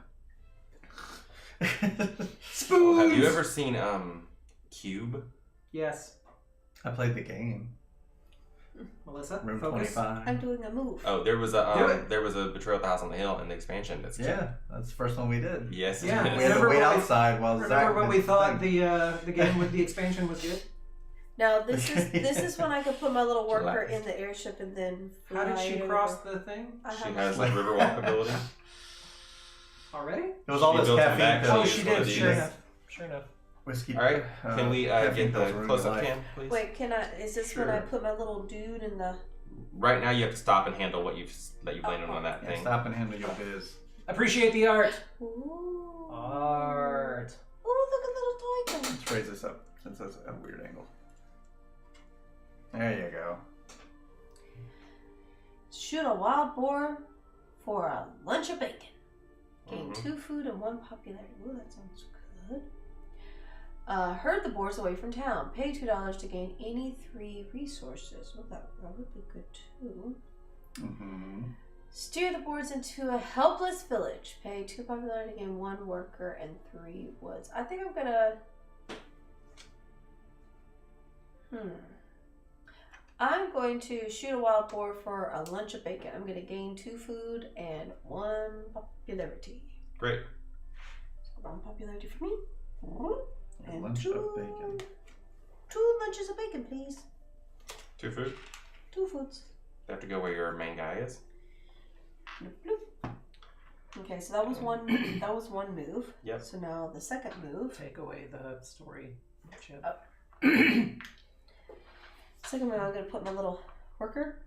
Oh, have you ever seen Cube? Yes. I played the game. Melissa, Room focus. 25. I'm doing a move. Oh, there was Do a it. there was a Betrayal at the House on the Hill in the expansion. That's Cube. Yeah, that's the first one we did. Yes. Yeah. it We is. had to Remember wait when we- outside while Zach Remember when did we the thought thing. the game with the expansion was good? Now this is when I could put my little worker Relax. in the airship and then. How did fly she it cross over. the thing? I She have has like Riverwalk ability. Already? It was all She this built it caffeine back. filled Oh, use she one of did. these. Sure enough. Sure enough. whiskey. All right. Can we caffeine get pills the ruin close your up life. cam, please? Wait, can I? Is this when I Sure. put my little dude in the? Right now, you have to stop and handle what you've landed on that Yeah, thing. stop and handle your biz. Appreciate the art. Ooh. Art. Oh, look at little toy thing. Let's raise this up since that's a weird angle. There you go. Shoot a wild boar for a lunch of bacon. Gain Mhm. 2 food and 1 popularity. Ooh, that sounds good. Herd the boars away from town. Pay $2 to gain any 3 resources. Oh, that would be good too. Mm-hmm. Steer the boars into a helpless village. Pay 2 popularity to gain 1 worker and 3 woods. I think I'm gonna. I'm going to shoot a wild boar for a lunch of bacon. I'm going to gain 2 food and 1 popularity. Great. So 1 popularity for me. And Lunch of bacon. 2 lunches of bacon, please. 2 food. 2 foods. You have to go where your main guy is. Bloop, bloop. Okay, so that was one. That was one move. Yep. So now the second move. Take away the story chip. Second move, I'm gonna put my little worker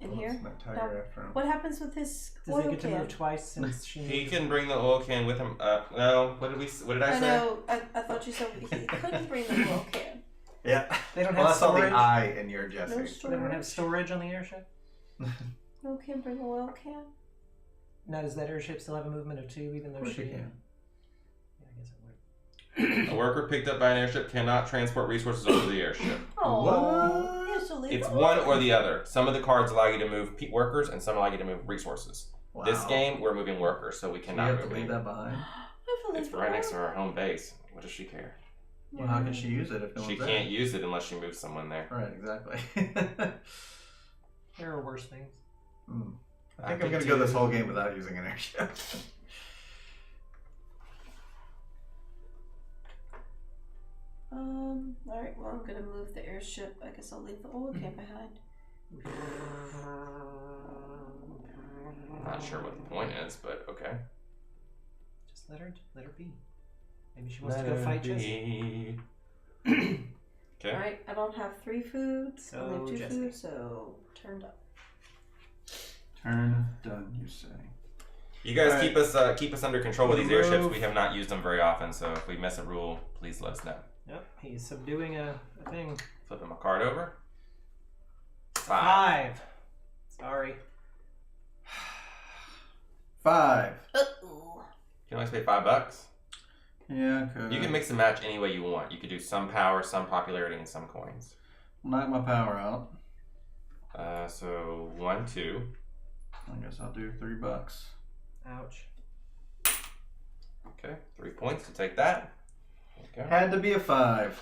in here. Now, what happens with his Does oil he get to can? move twice since she? He can bring the oil can with him. No. What did I I say? know. I thought you said he couldn't bring the oil can. Yeah. They don't Well, have that's all storage. the I in your Jesse. No They don't have storage. storage on the airship. No can bring the oil can. Now does that airship still have a movement of 2, even though Of course she? you can. Yeah, I guess it would. A worker picked up by an airship cannot transport resources over the airship. Oh, you have to leave It's the one oil or the other. Some of the cards allow you to move workers, and some allow you to move resources. Wow. This game, we're moving workers, so we You cannot have to move leave any. that behind. I have to leave It's the right oil next to her can. home base. What does she care? Well, how can she use it if no She one's there? can't use it unless she moves someone there. Right, exactly. There are worse things. I think I'm going to go this whole game without using an airship. Alright, well, I'm gonna move the airship. I guess I'll leave the oil can behind. Not sure what the point is, but okay. Just let her be. Maybe she wants to go fight Jesse. Okay. Alright, I don't have 3 foods. I only have So, 2 Jesse. foods, so turned up. Turn done, you say. You guys Alright. keep us under control with these airships. Move. We have not used them very often, so if we miss a rule, please let us know. Yep, he's subduing a thing. Flipping my card over. 5. 5. Sorry. 5. Uh-oh. You can always pay $5. Yeah, okay. You can mix and match any way you want. You could do some power, some popularity, and some coins. Knock my power out. So 1, 2. I guess I'll do $3. Ouch. Okay, 3 points to take that. There you go. Had to be a 5.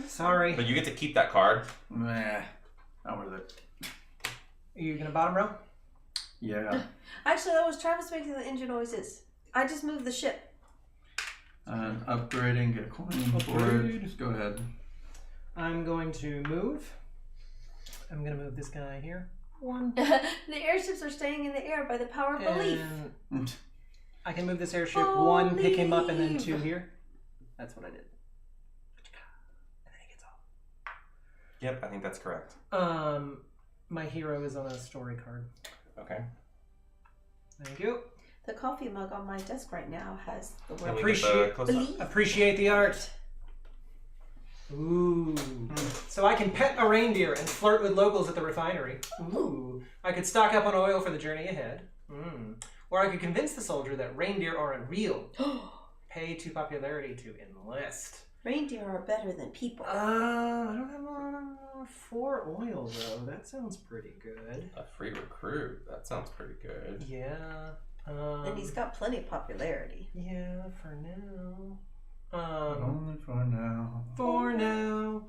Sorry. But you get to keep that card. Meh. Not worth it. Are you gonna bottom row? Yeah. Actually, that was Travis making the engine noises. I just moved the ship. And upgrading, get a coin for it. Upgrade. Just go ahead. I'm going to move. I'm gonna move this guy here. 1. The airships are staying in the air by the power of belief. And I can move this airship 1, pick him up, and then Believe. 2 here. That's what I did. And then he gets off. Yep, I think that's correct. My hero is on a story card. Okay. Thank you. The coffee mug on my desk right now has the Can word we get the Appreciate- close-up? believe. Appreciate the art. Ooh. So I can pet a reindeer and flirt with locals at the refinery. Ooh. I could stock up on oil for the journey ahead. Or I could convince the soldier that reindeer aren't real. Pay 2 popularity to enlist. Reindeer are better than people. I don't have 4 oil though. That sounds pretty good. A free recruit. That sounds pretty good. Yeah. And he's got plenty of popularity. Yeah, for now. Only for now. For now.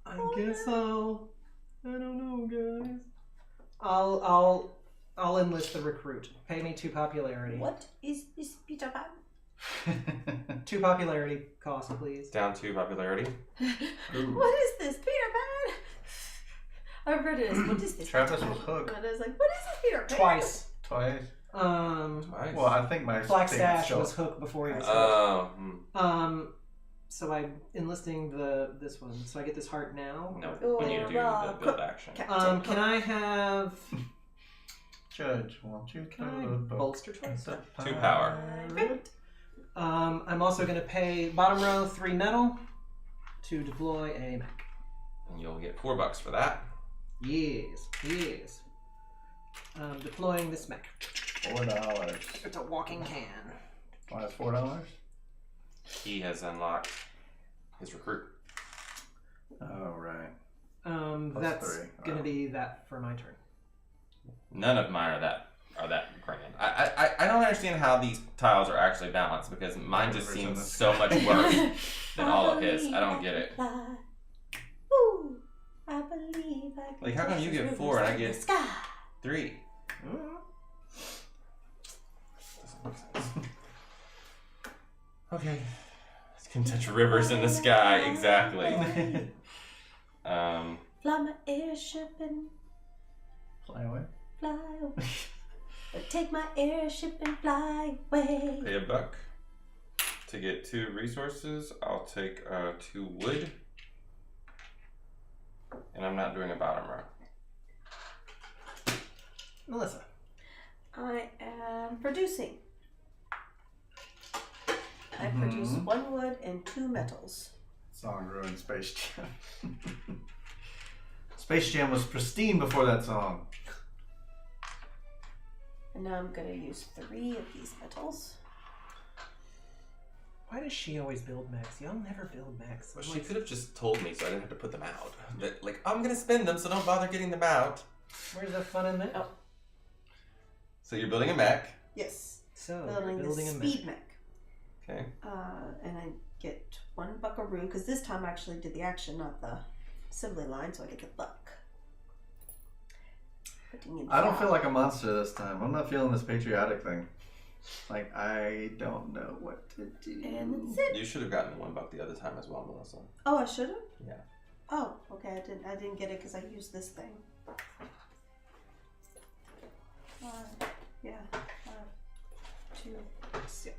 I guess I don't know, guys. I'll enlist the recruit. Pay me 2 popularity. What is this Peter Pan? 2 popularity cost, please. Down 2 popularity. What is this Peter Pan? I read it as what is this? Travis Peter was Pan? hooked. And I was like, what is this Peter Pan? Twice. Twice. Twice. Well, I think my Black thing Stash showed. was hooked before he was hooked. Oh. So I'm enlisting this one. So I get this heart now. No, Oh, we need to do well, the build action. Captain Can I have? Judge, won't you Can throw I the book? bolster twice? 2 power. Pirate. I'm also going to pay bottom row 3 metal to deploy a mech. And you'll get $4 for that. Yes. Deploying this mech. $4. It's a walking can. Why is $4? He has unlocked his recruit. Oh, right. Plus That's 3. going to Oh. be that for my turn. None of mine are that grand. I don't understand how these tiles are actually balanced because mine just seems so much worse than all of his. I don't get it. I believe I can Like, how come touch you the get rivers 4 and I in get the sky. 3? Doesn't make sense. Okay. I can touch rivers in the sky, exactly. Fly my airship and Fly away. fly away. Take my airship and fly away. Pay $1 to get 2 resources. I'll take 2 wood. And I'm not doing a bottom row. Melissa. I am producing. I produce 1 wood and 2 metals. Song ruined Space Jam. Space Jam was pristine before that song. And now I'm going to use 3 of these metals. Why does she always build mechs? Y'all never build mechs. Well, she could have just told me so I didn't have to put them out. That, like, I'm going to spend them, so don't bother getting them out. Where's the fun in that? Oh. So you're building a mech. Yes. So, Building building the a speed mech. mech. Okay. And I get 1 buckaroo, because this time I actually did the action, not the assembly line, so I get the buck. I don't feel like a monster this time. I'm not feeling this patriotic thing. Like, I don't know what to do. And that's it. You should have gotten $1 the other time as well, Melissa. Oh, I should have? Yeah. Oh, okay. I didn't get it because I used this thing. Yeah. 2, 6.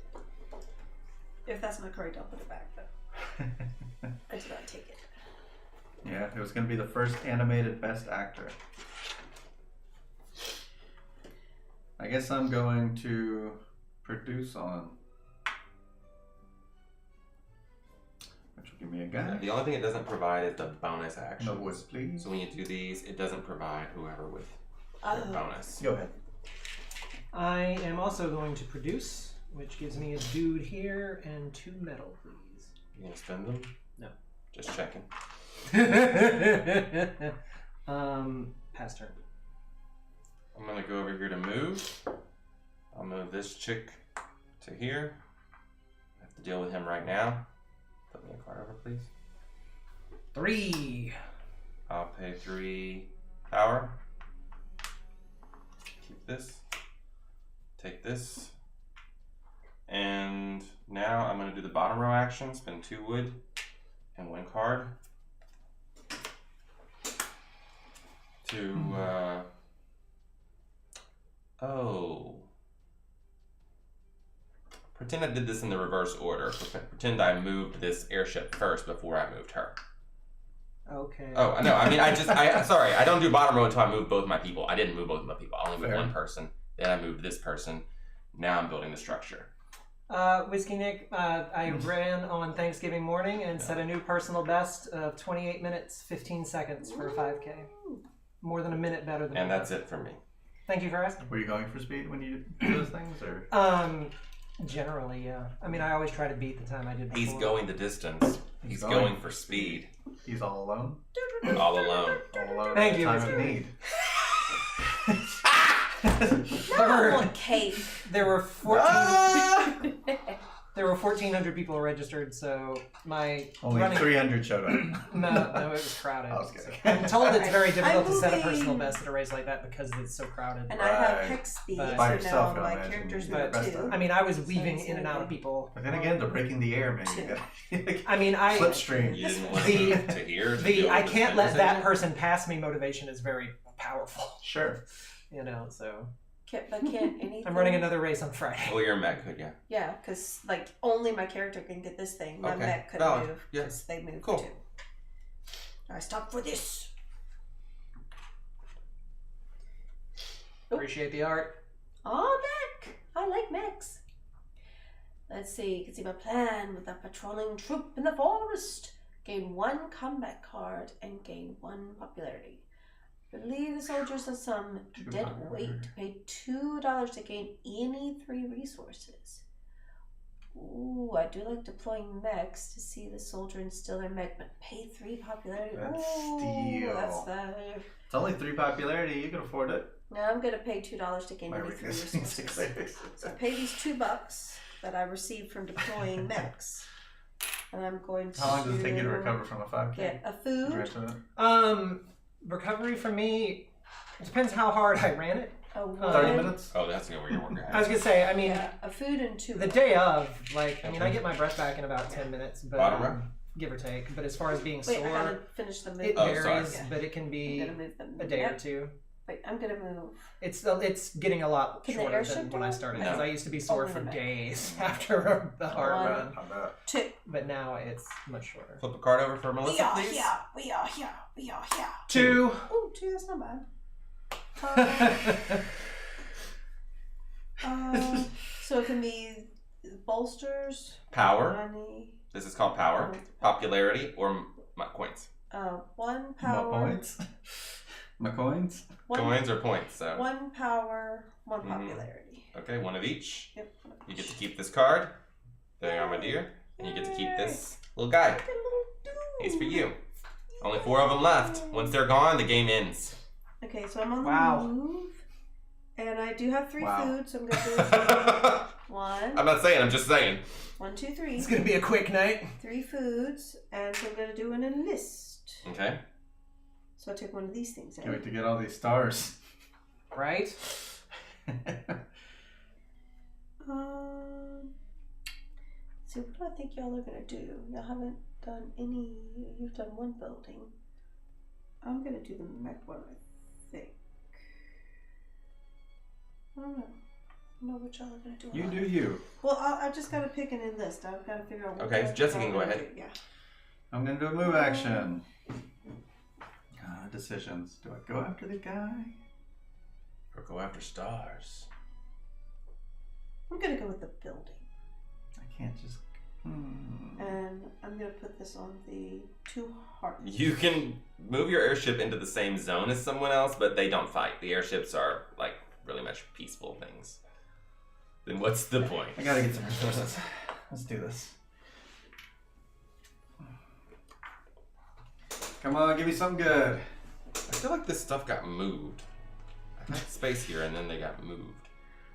If that's not correct, I'll put it back. But I did not take it. Yeah, it was going to be the first animated best actor. I guess I'm going to produce on. Which will give me a guy. The only thing it doesn't provide is the bonus action. No wood, please. So when you do these, it doesn't provide whoever with their bonus. Go ahead. I am also going to produce, which gives me a dude here and 2 metal, please. You gonna spend them? No. Just checking. Pass turn. I'm gonna go over here to move. I'll move this chick to here. I have to deal with him right now. Put me a card over, please. 3. I'll pay 3 power. Keep this. Take this. And now I'm gonna do the bottom row action. Spend 2 wood and 1 card. To pretend I did this in the reverse order. Pretend I moved this airship first before I moved her. Okay. Oh, no, I mean, sorry, I don't do bottom row until I move both my people. I didn't move both my people. I only moved Fair. 1 person. Then I moved this person. Now I'm building the structure. Whiskey Nick, I ran on Thanksgiving morning and set a new personal best of 28 minutes, 15 seconds for a 5K. More than a minute better than And me. that's it for me. Thank you for asking. Were you going for speed when you do those things, or? Generally, yeah. I mean, I always try to beat the time I did before. He's going the distance. He's going for speed. He's all alone. All alone. All alone. Thank at you, the time of Mr. need. I want cake. There were 14. There were 1,400 people registered, so my Only running. 300 showed up. No, it was crowded. I was kidding. I'm told it's very difficult I'm to set a moving. personal best at a race like that because it's so crowded. And I have Right. hex speed, But- so By yourself, now I my imagine. character's But- moved Best too. of- I mean, I was weaving it's in and out of okay. people. But then again, they're breaking the air, man. I mean, I Slipstream. You didn't The- listen to hear? the I can't let that person pass me motivation is very powerful. Sure. You know, so But can't anything. I'm running another race on Friday. Oh, you're a mech, could you? Yeah, because like only my character can get this thing. My Okay, mech couldn't valid. move Yeah. because they moved Cool. too. I stop for this. Appreciate the art. Oh, mech! I like mechs. Let's see. You can see my plan with a patrolling troop in the forest. Gain 1 combat card and gain 1 popularity. Relieve the soldiers of some dead weight. Pay $2 to gain any 3 resources. Ooh, I do like deploying mechs to see the soldier instill their mech, but pay 3 popularity. That's Ooh, steal. That's the. It's only 3 popularity. You can afford it. Now I'm gonna pay $2 to gain My any 3 weakness is resources. So I pay these $2 that I received from deploying mechs, And I'm going to. How long does it take you to recover from a 5K? Get a food. Recovery for me depends how hard I ran it. 30 minutes? Oh, that's where you're working. I was gonna say, I mean, a food and 2. the day of, like, I mean, I get my breath back in about 10 minutes, but Bottom row? give or take. But as far as being Wait, I sore, gotta finish the it move. varies, Yeah. but it can be I'm gonna move them. a day or two. Wait, I'm gonna move. It's getting a lot Can the shorter airship than when do I it? started No. because I used to be sore Only for the back. days after the hard One. run, I bet. 2. but now it's much shorter. Flip a card over for Melissa, please. We are here. 2. Oh, 2, that's not bad. So it can be bolsters, Power. money, This is called power. Popularity or coins. 1 My power, points? My coins? Coins or points. So 1 power, 1 popularity. okay, one of each. Yep. You get to keep this card. There you are, my dear. And you get to keep this little guy. He's for you. Only 4 of them left. Once they're gone, the game ends. Okay, so I'm on the Wow. move, and I do have 3 Wow. foods, so I'm gonna do one, I'm not saying, I'm just saying. 1, 2, 3. It's gonna be a quick night. 3 foods, and so I'm gonna do an enlist. Okay. So I take one of these things out. Can't wait to get all these stars. Right? See, what do I think y'all are gonna do? Y'all haven't done any. You've done 1 building. I'm gonna do the mech one, I think. I don't know. I don't know what y'all are gonna do. You do you. Well, I just gotta pick an enlist. I've gotta figure out what. Okay, type Jesse of can go I'm gonna ahead. do. Yeah. I'm gonna do a move action. Decisions. Do I go after the guy? Or go after stars. I'm gonna go with the building, I can't just. and I'm gonna put this on the 2 hearts. You can move your airship into the same zone as someone else, but they don't fight. The airships are like really much peaceful things. Then what's the point? I gotta get some resources. Let's do this. Come on, give me something good. I feel like this stuff got moved. I had space here and then they got moved.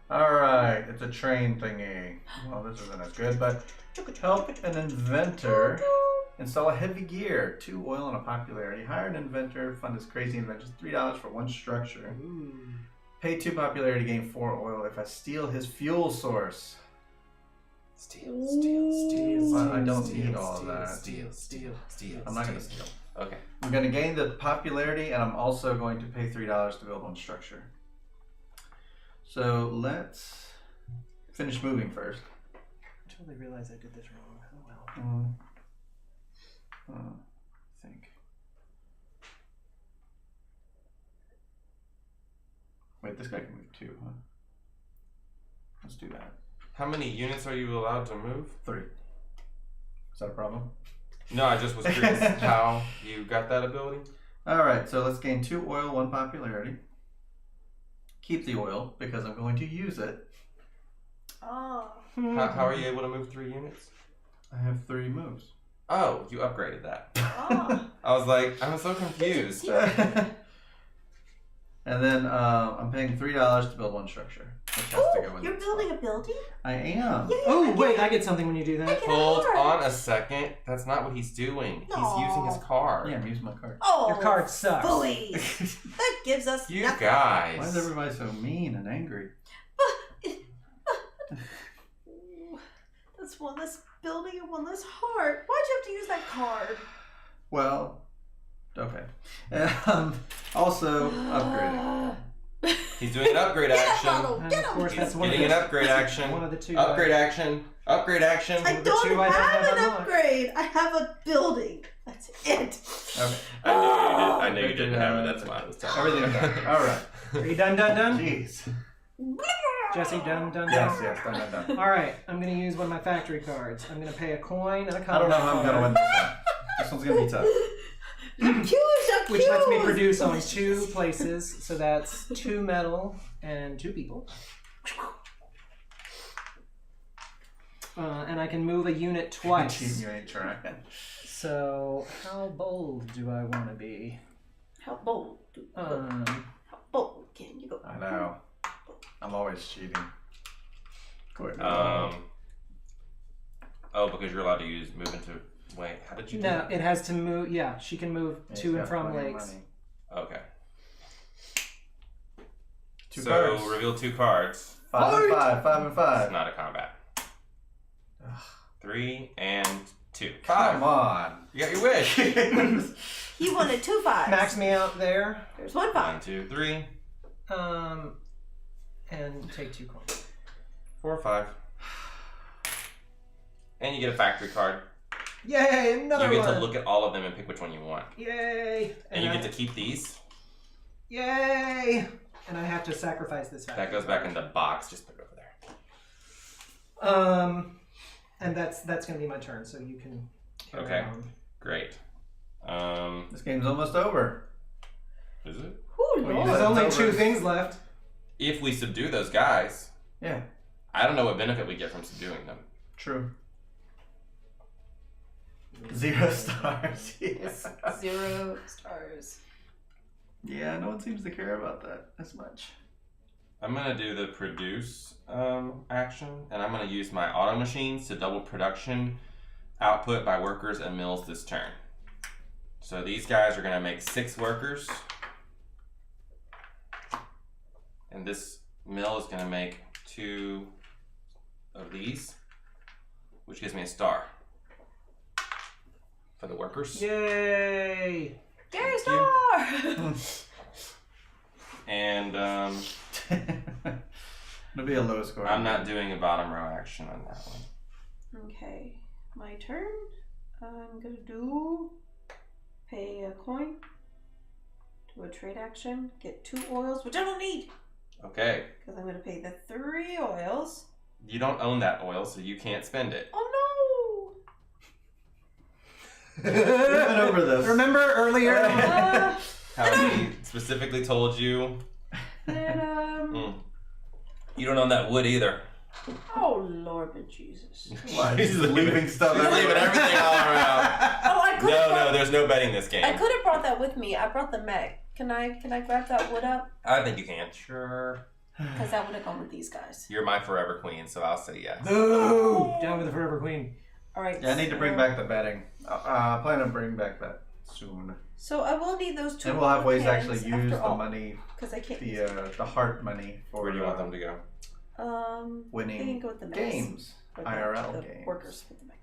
Alright, it's a train thingy. Well, this isn't as good, but help an inventor install a heavy gear. 2 oil and a popularity. Hire an inventor, fund his crazy inventions. $3 for 1 structure. Pay 2 popularity, gain 4 oil if I steal his fuel source. Steal. But I don't need all of that. Steal. I'm not gonna steal. Okay. I'm gonna gain the popularity, and I'm also going to pay $3 to build 1 structure. So let's finish moving first. I totally realized I did this wrong. Oh well. I think. Wait, this guy can move too, huh? Let's do that. How many units are you allowed to move? 3. Is that a problem? No, I just was curious how you got that ability. Alright, so let's gain 2 oil, 1 popularity. Keep the oil, because I'm going to use it. Oh. How are you able to move 3 units? I have 3 moves. Oh, you upgraded that. Oh. I was like, I'm so confused. And then I'm paying $3 to build 1 structure. Which has to go in You're this building spot. a building? I am. Oh, wait, I get something when you do that. get Hold a on a second. That's not what he's doing. He's using his card. Yeah, I'm using my card. Oh, Your card sucks. boys. That gives us You nothing. guys. Why is everybody so mean and angry? That's one less building and one less heart. Why'd you have to use that card? Well, okay. Also, upgrading. He's doing an upgrade Get action. him, Otto, And get of him. course, He's that's one of getting the, an upgrade action. one of the 2. Upgrade action. Upgrade action. I the don't 2 I don't have have an unlocked. upgrade. I have a building. That's it. Okay. I knew you didn't have it. That's why I was telling you. Everything's done. Alright. Are you done? Jeez. Jesse, done? Yes, done. Alright, I'm gonna use one of my factory cards. I'm gonna pay a coin and a I combat don't know how I'm card, gonna win this one. This one's gonna be tough. Accused. which lets me produce on 2 places, so that's 2 metal and 2 people. And I can move a unit Cheating, twice. you ain't trying. So, how bold do I want to be? How bold? How bold can you go? I know. I'm always cheating. Quit. Oh, because you're allowed to move into. Wait, how did you do No, that? it has to move. Yeah, she can move to and from lakes. Okay. Two so cards. reveal 2 cards. 5 and 5. 5 and It's 5. not a combat. Ugh. 3 and 2. Come 5. on. You got your wish. He wanted 2 5s. Max me out there. There's 1 1, 5. 2, 3, And take 2 coins. 4, 5. And you get a factory card. Yay! Another You get one. to look at all of them and pick which one you want. Yay! And you get to keep these. Yay! And I have to sacrifice this factory. That goes back in the box. Just put it over there. And that's gonna be my turn, so you can carry Okay. on. Great. This game's almost over. Is it? Ooh, Well, Lord. There's only over. 2 things left. If we subdue those guys, Yeah, I don't know what benefit we get from subduing them. true. 0 stars. It's 0 stars. Yeah, no one seems to care about that as much. I'm gonna do the produce action, and I'm gonna use my auto machines to double production output by workers and mills this turn. So these guys are gonna make 6 workers, and this mill is gonna make 2 of these, which gives me a star for the workers. Yay! Gary Thank you. Star! And It'll be a low score. I'm not doing a bottom row action on that one. Okay, my turn. I'm gonna pay a coin, do a trade action, get 2 oils, which I don't need, Okay, because I'm gonna pay the 3 oils. you don't own that oil, so you can't spend it. Oh We've been over this. Remember earlier? no! How he specifically told you. And, You don't own that wood either. oh Lord, but Jesus. Why? He's Just leaving stuff He's leaving everywhere. everything all around. Oh, I could have No, there's no betting this game. I could have brought that with me. I brought the mech. Can I grab that wood up? I think you can. Sure. Because that would have gone with these guys. You're my forever queen, so I'll say yes. Boo! Down with the Forever Queen. All right. Yeah, I need to bring back the betting. I plan on bringing back that soon. So I will need those 2. And we'll have ways to cans actually after use the all, money, because I can't. the heart money for Where do you want them to go? They can winning go with the mechs. games. Or the- IRL the games. workers with the mech.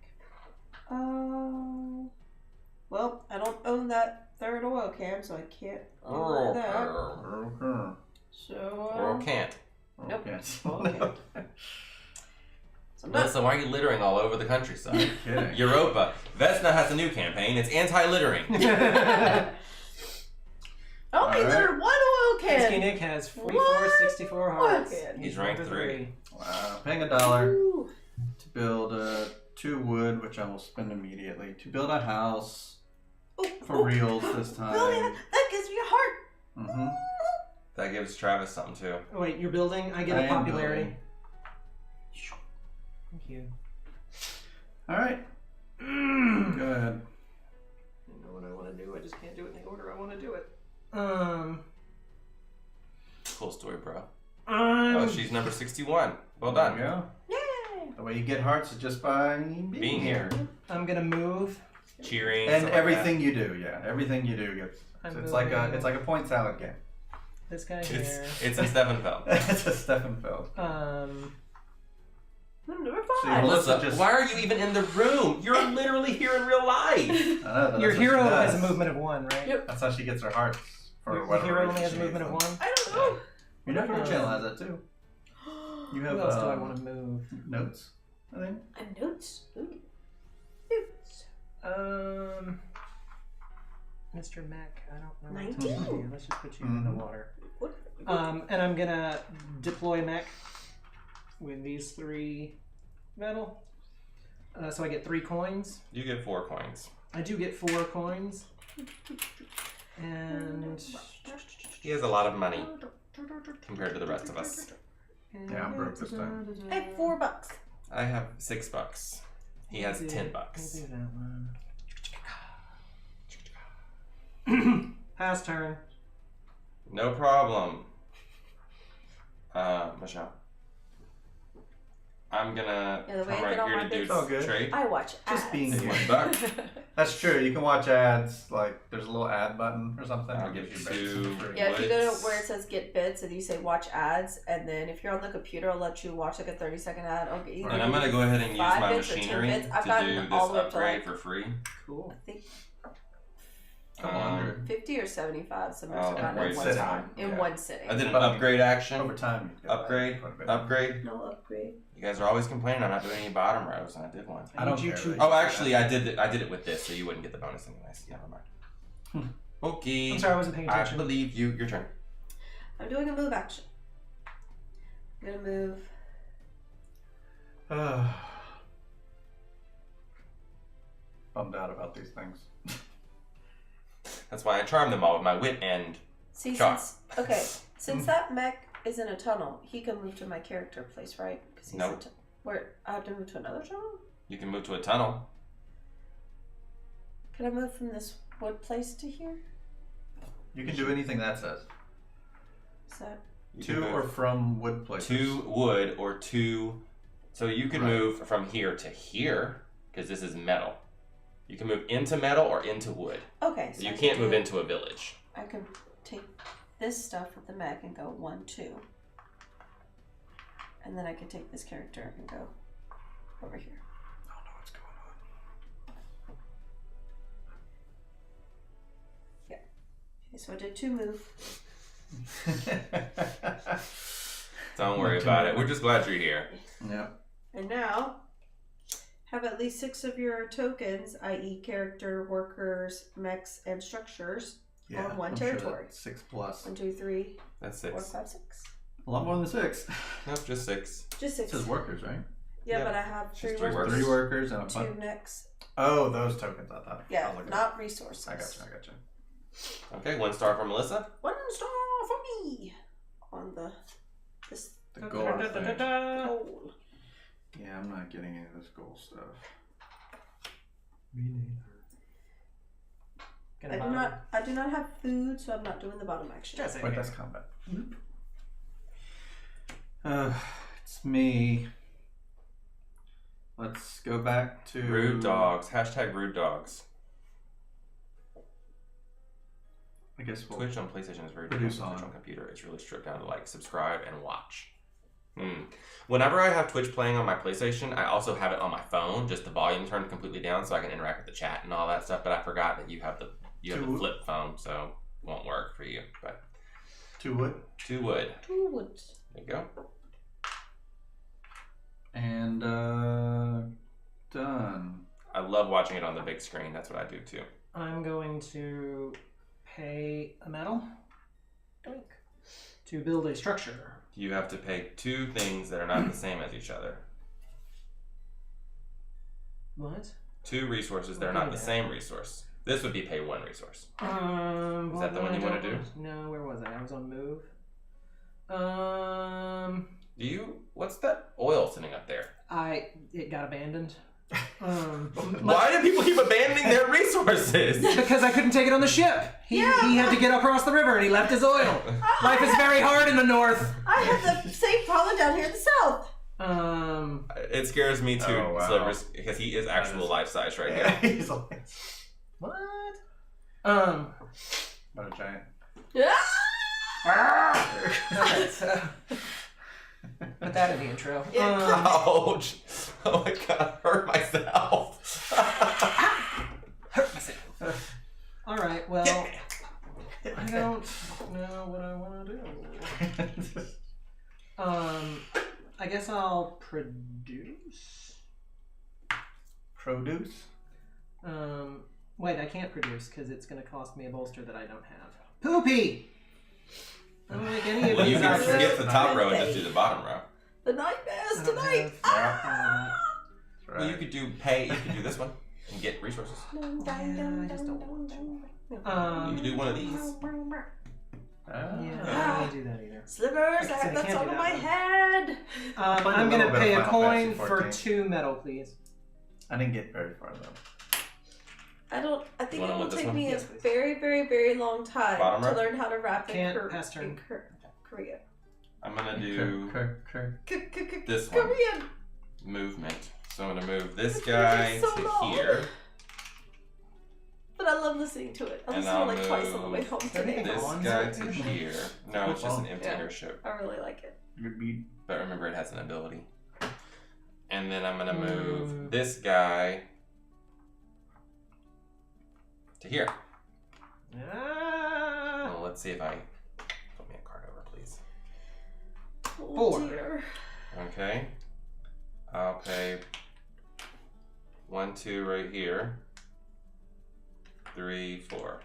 Well, I don't own that 3rd oil can, so I can't do that. So. Or can't. Nope. Okay. Okay. So I'm done. Melissa, why are you littering all over the countryside? Kidding. Europa. Vesna has a new campaign. It's anti-littering. I only Alright. littered 1 oil Whiskey can. Nick has 44, What? 64 hearts. What? He's ranked 3. Wow. Paying $1 Ooh. to build 2 wood, which I will spend immediately. To build a house Ooh, for ooh. reals this time. Billy, that gives me a heart. Mm-hmm. That gives Travis something too. Oh, wait, you're building? I get I a am popularity. building. Thank you. All right. Go ahead. I know what I want to do. I just can't do it in the order I want to do it. Cool story, bro. I'm Oh, she's number 61. Well There done. you go. Yay. The way you get hearts is just by being here. gonna move. Cheering. And stuff like everything you do, yeah, everying you do gets. I'm It's moving. like a point salad game. This guy that. here. It's a Steffenfeld. It's a Steffenfeld. Number So 5. Melissa, just- why are you even in the room? You're literally here in real life. I know, that's Your what hero she has does. a movement of 1, right? Yep. That's how she gets her hearts. For Your whatever hero reason only has a she movement of needs 1. I don't know. them. Your network channel has that too. You have Who else do I want to move? notes, I think. And notes. Ooh. Notes. Mr. Mac, I don't know. 19. What to do. Let's just put you in the water. What? And I'm gonna deploy mech with these 3 metal. So I get 3 coins. You get 4 coins. I do get 4 coins. And He has a lot of money compared to the rest of us. Yeah, I'm broke this time. I have $4. I have $6. He has $10. We'll do that one. Pass turn. No problem. Michelle. I'm gonna Yeah, the way come I right get all here my to do bits- Oh, good. trade. I watch ads. Just being $1. That's true. You can watch ads. Like there's a little ad button or something. I'll It give gives you bits two. for free. Yeah, if you go to Woods. where it says get bits and you say watch ads, and then if you're on the computer, I'll let you watch like a 30-second ad. I'll get you. And I'm gonna go ahead and use 5 my bits or 10 machinery bits. I've to gotten do this all the way up to, upgrade like, for free. Cool. I think Couple hundred. 50 or 75. Sometimes Oh, I've gotten great in one sitting. time. In Yeah. one sitting. I did an But upgrade action. Over time, you get Upgrade. quite a bit. Upgrade. No upgrade. You guys are always complaining I'm not doing any bottom rows, and I did one. I don't need you care. to- really. Oh, actually, I did it with this, so you wouldn't get the bonus anyways. Never mind. Okay. I'm sorry, I wasn't paying I attention. believe you. Your turn. I'm doing a move action. I'm gonna move. Bummed out about these things. That's why I charm them all with my wit and See, Char. since that mech is in a tunnel, he can move to my character place, right? Because he's Nope. where I have to move to another tunnel. you can move to a tunnel. Can I move from this wood place to here? You can do anything that says. Is that You can To move or from wood places. to wood or to. So you can Right. move from here to here because this is metal. You can move into metal or into wood. okay? So You I can can't move do- into a village. I could take this stuff with the mech and go 1, 2, and then I could take this character and go over here. I don't know what's going Okay, so I did 2 move. on. Don't worry about it. We're just glad you're here. Yeah. And now, have at least 6 of your tokens, i.e., character, workers, mechs, and structures, Yeah. on one I'm sure territory. that's 6 plus. 1, 2, 3, That's 4, 6. 5, 6. A lot more than 6. Nope, just 6. Just It 6. says workers, right? Yeah, Yeah. but I have Just 3 three workers, 3 workers and a 2 bunch. mechs. Oh, those tokens. I thought. I Yeah, was looking not resources. at. I got you. Okay, 1 star for Melissa. 1 star for me on this The gold thing. goal. Yeah, I'm not getting any of this gold stuff. I do not have food, so I'm not doing the bottom action. Jesse. Wait, that's combat. It's me. Let's go back to Rude dogs. Hashtag rude dogs. I guess we'll. Twitch on PlayStation is very Produce different from Twitch on. on computer. It's really stripped down to like subscribe and watch. Whenever I have Twitch playing on my PlayStation, I also have it on my phone, just the volume turned completely down so I can interact with the chat and all that stuff. But I forgot that you have the flip phone, so it won't work for you. But 2 wood 2 wood. 2 woods. There you go. and done. I love watching it on the big screen. That's what I do too. I'm going to pay a metal to build a structure. You have to pay 2 things that are not the same as each other. What? 2 resources that are not the same resource. This would be pay 1 resource. Is that the one you want to do? No, where was I? I was on move. What's that oil sitting up there? It got abandoned. Why do people keep abandoning their resources? Because I couldn't take it on the ship. He had to get across the river and he left his oil. Life is very hard in the north. I have the same problem down here in the south. It scares me too, Oh, wow. Slivers, because he is actual life size right Yeah, here. he's like, What? what a giant. Put that in the intro. Ouch! Oh my god, I hurt myself. Hurt myself. All right. Well, I don't know what I want to do. I guess I'll produce. Produce? Wait, I can't produce because it's going to cost me a bolster that I don't have. Poopy! I don't like any of Well, you these can options. skip the top row and just do the bottom row. The nightmares I don't tonight. have- That's right. Well, you could do this one and get resources. I just don't want to. You could do one of these. Ah. Yeah, I don't do that either. Slivers, I I have that can't song do on that my one. head. Played a I'm going little to bit pay of a Final coin Fantasy for 14. 2 metal, please. I didn't get very far though. I think Wanna it will with this take one? me a Yes, please. very, very, very long time Bottom to row? learn how to rap Can't pass turn. in Korea. I'm gonna do Cur. this one. Korean. movement. So I'm gonna move this guy so to long. here. But I love listening to it. I And listened to it like I'll twice on the way move home everything today. This on guy that to airship? here. No, it's just an empty Yeah. airship. I really like it. Good beat. But remember, it has an ability. And then I'm gonna move this guy to here. Ah. Well, let's see if I put me a card over, please. Oh 4. dear. Okay. I'll pay 1, 2 right here. 3, 4.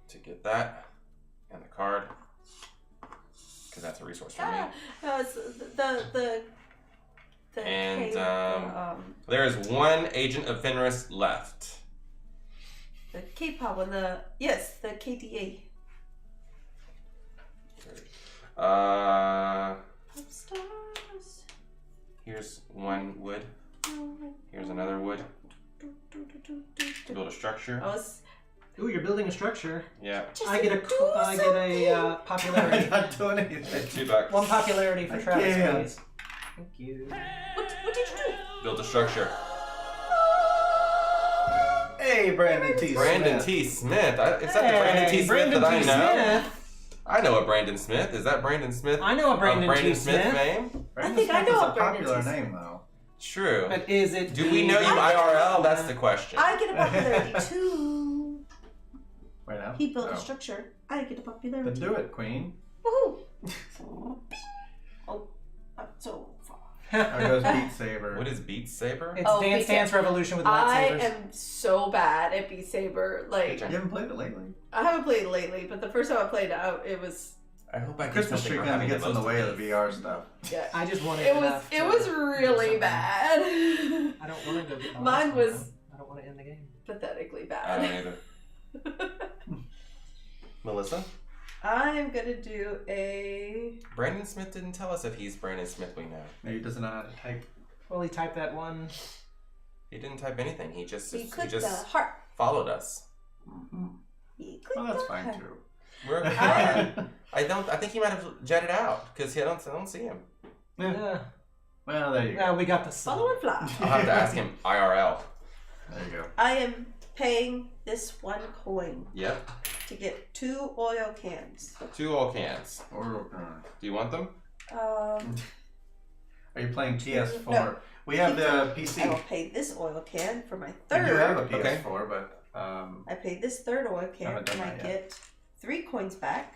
To get that and the card, because that's a resource for me. It's the And, K, There is 1 agent of Fenris left. the K-pop and the KDA. Pop stars. Here's 1 wood. Here's another wood to build a structure. Oh, it's Ooh, you're building a structure. Yeah. I get a popularity. I'm not doing anything. $2. 1 popularity for I Travis, can't. please. Thank you. What did you do? Build a structure. Hey, Brandon T. Brandon Smith. T. Smith. Is that the Brandon T. Smith Brandon that I T. know? Smith. I know a Brandon Smith. Is that Brandon Smith? I know a Brandon T. Smith Smith. fame? Brandon I think I Smith know is a a Brandon popular T. Smith. name, though. True. But is it? Do we know you IRL? That's the question. I get a popularity too. Right now? He built No. a structure. I get a popularity. Then do it, Queen. Woohoo! Oh, not so far. There goes Beat Saber. What is Beat Saber? It's Oh, Dance Beat Dance Revolution with I lightsabers. am so bad at Beat Saber. Like, You haven't played it lately? I haven't played it lately, but the first time I played out, it was I hope I get Christmas something tree for kind of having gets in the most way of of the these. VR stuff. yeah. I just wanted It was enough to really something. bad. I don't want to go get the Mine last one, was- though. I don't want to end the game. Pathetically I don't bad. either. Melissa? I'm gonna do a. Brandon Smith didn't tell us if he's Brandon Smith we know. No, he doesn't know how to type. Well, he typed that one. He didn't type anything. He just He clicked the heart. followed us. Mm-hmm. He clicked Well, that's the fine heart. too. We're I think he might have jetted out because I don't see him. Yeah. Well, there you go. Now we got the sun. Follow and fly. I'll have to ask him IRL. There you go. I am paying this 1 coin Yep. to get 2 oil cans. 2 oil cans. Or, Do you want them? are you playing PS4? No. We have the I will PC. pay this oil can for my We third. do have a Okay. PS4, but I pay this third oil can Haven't done and I that yet. get 3 coins back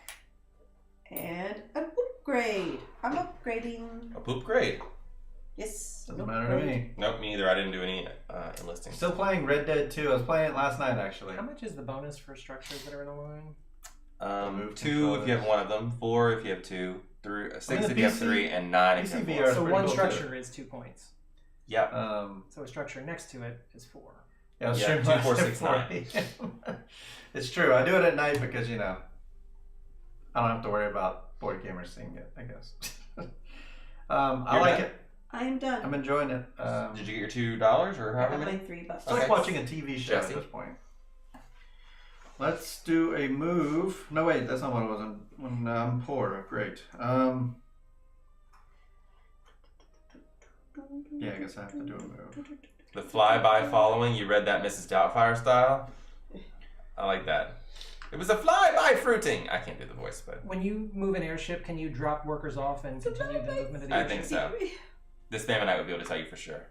and an upgrade. I'm upgrading. A poop grade. Yes. doesn't an matter to upgrade. me. Nope, me either. I didn't do any enlisting. Still playing Red Dead 2. I was playing it last night, actually. How much is the bonus for structures that are in a line? Move 2 if you have controllers. one of them, 4 if you have 2, 3, 6 the if you have PC 3, and 9 if you PC have VR 4. is So pretty one cool, structure is 2 points. Yep. So a structure next to it is 4. Yeah, I was Yeah, streaming 2, 4, last 6, night. It's true. I do it at night because, I don't have to worry about board gamers seeing it, I guess. I You're like done? it. I am done. I'm enjoying it. Did you get your $2 or I however have many? my $3. It's like Okay. watching a TV show Jesse? at this point. Let's do a move. No, wait, that's not what it was. When I'm poor. Great. Yeah, I guess I have to do a move. The flyby following, you read that Mrs. Doubtfire style? I like that. It was a flyby fruiting! I can't do the voice, but When you move an airship, can you drop workers off and continue the movement of the I airship? think so. this man and I would be able to tell you for sure.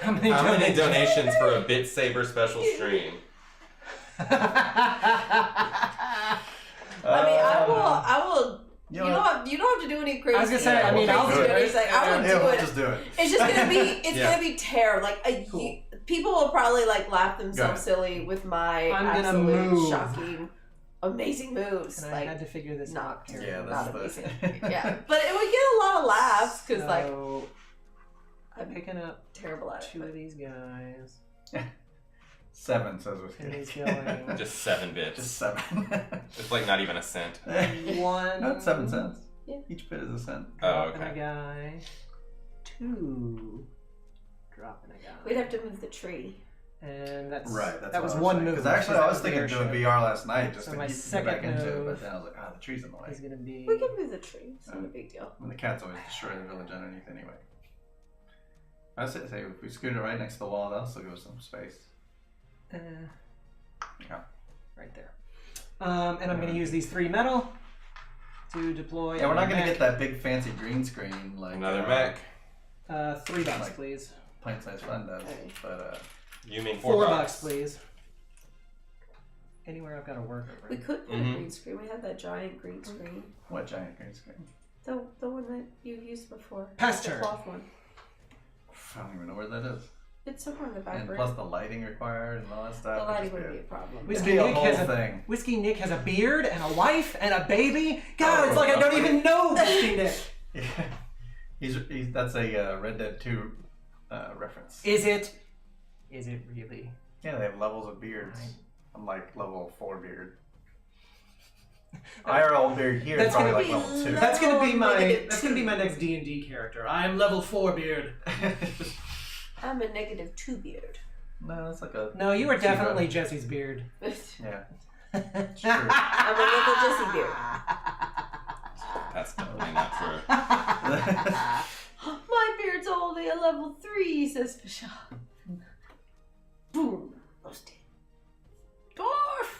How many How many donations? donations for a Bit Saber special stream? I mean, I will. You don't have to do any crazy. I was gonna say, I mean, crazy I'll do it. goodies. Like, I would Yeah, do we'll it. just do it. It's just gonna be. It's Yeah. gonna be terror. Like people will probably laugh themselves silly with my I'm gonna absolute move. shocking, amazing moves. And like I had to figure this not out. terrible. Yeah, not that's amazing. the. Yeah, but it would get a lot of laughs because like So, I'm I'm picking up terrible at it. 2 of these guys. 7 says with And you. he's going Just 7 bits. Just 7. It's like not even a cent. 1. Not 7 cents. Yeah. Each bit is a cent. Oh, Dropping a okay. guy. 2. Dropping a guy. We'd have to move the tree. And that's Right, that's that what was I was one saying. move. Because actually, I was thinking of doing airship. VR last night just So to my get second back into it, move but then I was like, the tree's in the way. Is gonna be. We can move the tree. It's not a big deal. And the cats always destroy the village underneath anyway. I was say if we scoot it right next to the wall, that'll still give us some space. Yeah. Right there. And I'm going to use these 3 metal to deploy. Yeah, we're not going to mech. get that big fancy green screen like Another mech. $3, Like- please. Plain Size Fun does. Okay. But You mean $4, $4, please. Anywhere I've got to work over. We could put a green screen. We have that giant green screen. what giant green screen? The one that you've used before. Pass The turn. cloth one. I don't even know where that is. It's somewhere in the back And room. plus the lighting required and all that The stuff. lighting would be a problem. It'd Whiskey be a Nick whole has a thing. Whiskey Nick has a beard and a wife and a baby. God, it's Oh, like I don't okay. even know Whiskey Nick. Yeah. He's that's a Red Dead 2 reference. Is it? Is it really? Yeah, they have levels of beards. I'm like level 4 beard. Oh. IRL beard here is That's probably gonna like be level 2. That's gonna be my. Negative That's gonna be two. my next D&D character. I'm level 4 beard. I'm a -2 beard. No, that's like a. No, you are definitely Jesse's beard. Yeah. I'm a level Jesse beard. That's definitely not true. My beard's only a level 3, says Michelle. Boom. Roasted. Dwarf!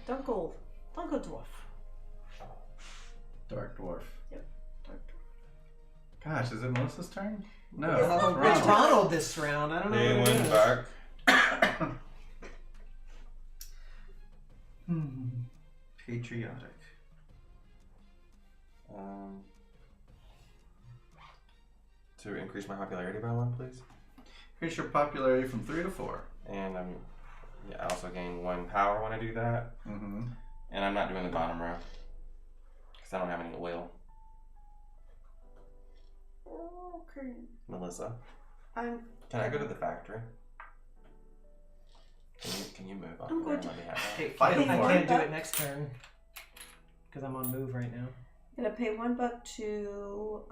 Dunkel Dwarf. Dark Dwarf. Yep, Dark Dwarf. Gosh, is it Melissa's turn? No. It's Oh, not it's Ronald. Ronald this round. I don't know. They what it went is. back. Patriotic. To increase my popularity by 1, please. Increase your popularity from 3 to 4. And I also gain 1 power when I do that. Mm-hmm. And I'm not doing the bottom row because I don't have any oil. Okay. Melissa, I'm can I go to the factory? Can you move on? I'm good. Let me have that. Hey, Fight I him for can't it. do it next turn because I'm on move right now. gonna pay $1 to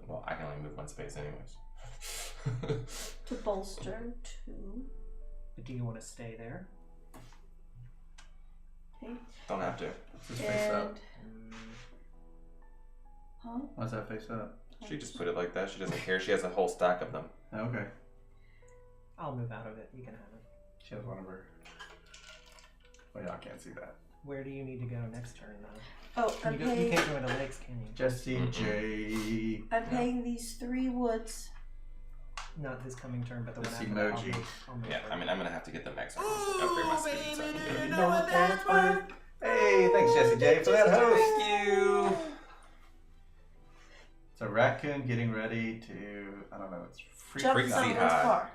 Well, I can only move 1 space anyways. bolster 2. But do you want to stay there? Okay. Don't have to. Just face up. And huh? Why's that face up? She just put it like that. She doesn't care. She has a whole stack of them. Okay. I'll move out of it. You can have it. She has one of her. Well, yeah, I can't see that. Where do you need to go next turn, though? Oh, I'm You paying. can't go into lakes, can you? Jesse J. I'm paying these 3 woods. Not this coming turn, but the This one after that. I'll emoji. move Yeah, for I mean, I'm gonna have to get them next. Upgrade my speed so I can do it. know what that's worth. Hey, thanks Jesse J for that host. Thank you. It's a raccoon getting ready to, I don't know, it's Jump Freaky someone's high. car.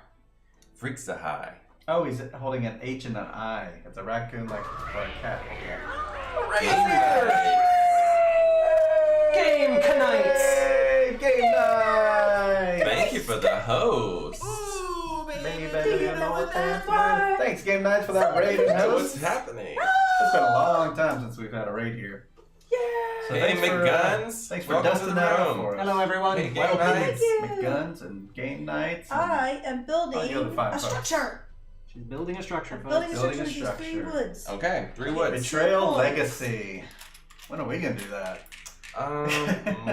Freaks a high. Oh, he's holding an H and an I. It's a raccoon like or a cat. Game tonight! Hey, game night! Thank you for the host. Baby, you know what that's worth. Thanks, Game Nights, for that raid and What's host. happening? It's been a long time since we've had a raid here. So Hey, thanks for, McGuns. thanks for Welcome to dusting the that out room. for us. Hello, everyone. Hey, Game Well, Nights. McGuns and Game Nights. And I am building Oh, the other 5 a folks. structure. She's building a structure, I'm folks. building a Building structure a with these 3 structure. woods. Okay, 3 woods. Betrayal Points. Legacy. When are we going to do that?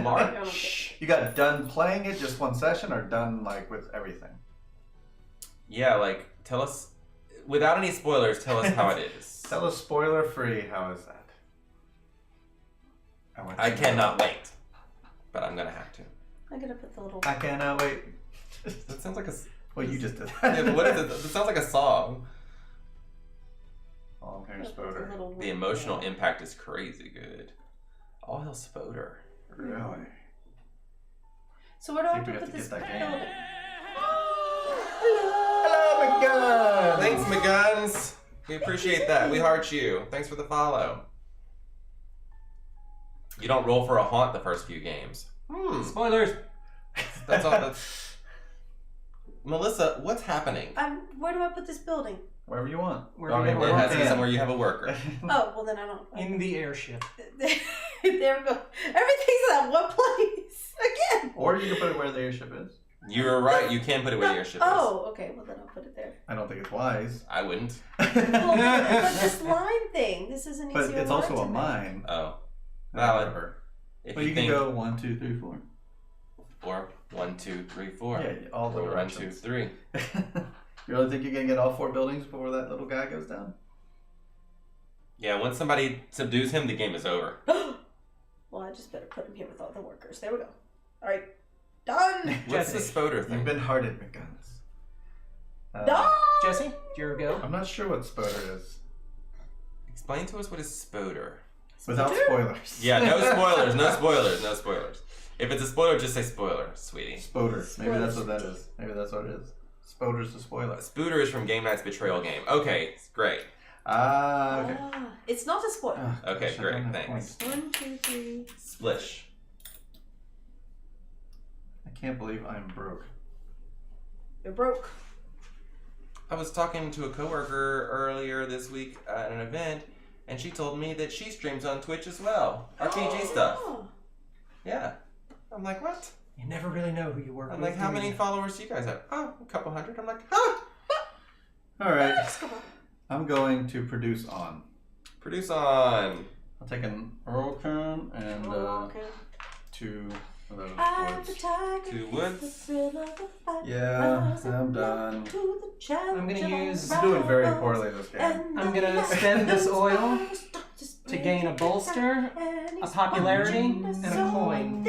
March. You got done playing it just 1 session or done like with everything? Yeah, like, tell us, without any spoilers, tell us how it is. Tell us spoiler free. How is that? I cannot wait, but I'm gonna have to. I'm gonna put the little. I cannot wait. That sounds like a. Well, you just did Yeah, that. but what is it? That sounds like a song. All hair put the Spoder. little The emotional impact is crazy good. All hail Spoder. Really? So where do I have Think to we put have this to get that game. building? Hello, McGunn! Thanks, McGuns. We appreciate that. We heart you. Thanks for the follow. You don't roll for a haunt the first few games. Spoilers! That's all. That's. Melissa, what's happening? Where do I put this building? Wherever you want. Where do you It has to be Yeah. somewhere you have a worker. Oh, well then I don't. In the airship. There we go. Everything's in that one place again. Or you can put it where the airship is. You were right. You can put it where your ship is. Oh, okay. Well, then I'll put it there. I don't think it's wise. I wouldn't. Well, but this line thing, this is an easier But it's line also to a make. mine. Oh. Valid. However. If But you can think, go 1, 2, 3, 4. Or 1, 2, 3, 4. Yeah, all the Or 1, 2, directions. 3. You really think you're gonna get all 4 buildings before that little guy goes down? Yeah, once somebody subdues him, the game is over. Well, I just better put him here with all the workers. There we go. All right. Done. What's the Jesse. Spoder thing? You've been hearted, McGuns. Done. Jesse, your go. I'm not sure what Spoder is. Explain to us what is Spoder. Without spoilers. Yeah, no spoilers, no spoilers, no spoilers. If it's a spoiler, just say spoiler, sweetie. Spoder. Maybe that's what that is. Maybe that's what it is. Spoder's the spoiler. Spooder is from Game Night's Betrayal game. Okay, great. Ah, okay. It's not a spoiler. Ah, Okay, gosh, I great, don't have thanks. points. 1, 2, 3. Splish. I can't believe I'm broke. You're broke. I was talking to a coworker earlier this week at an event, and she told me that she streams on Twitch as well. RPG stuff. Oh. Yeah. I'm like, what? You never really know who you work I'm with. like, how do many you? followers do you guys have? Oh, a couple hundred. I'm like, huh? All right. Come on. I'm going to produce on. Produce on. I'll take an Hurricane and Okay. 2 of those I'm woods. the tiger. 2 woods. The thrill of the fight. Yeah, Rising I'm up done. to the challenge I'm gonna of use- I'm doing very rivals. poorly this game. And I'm the gonna light spend this of oil stars start to gain a bolster, a popularity, and a coin.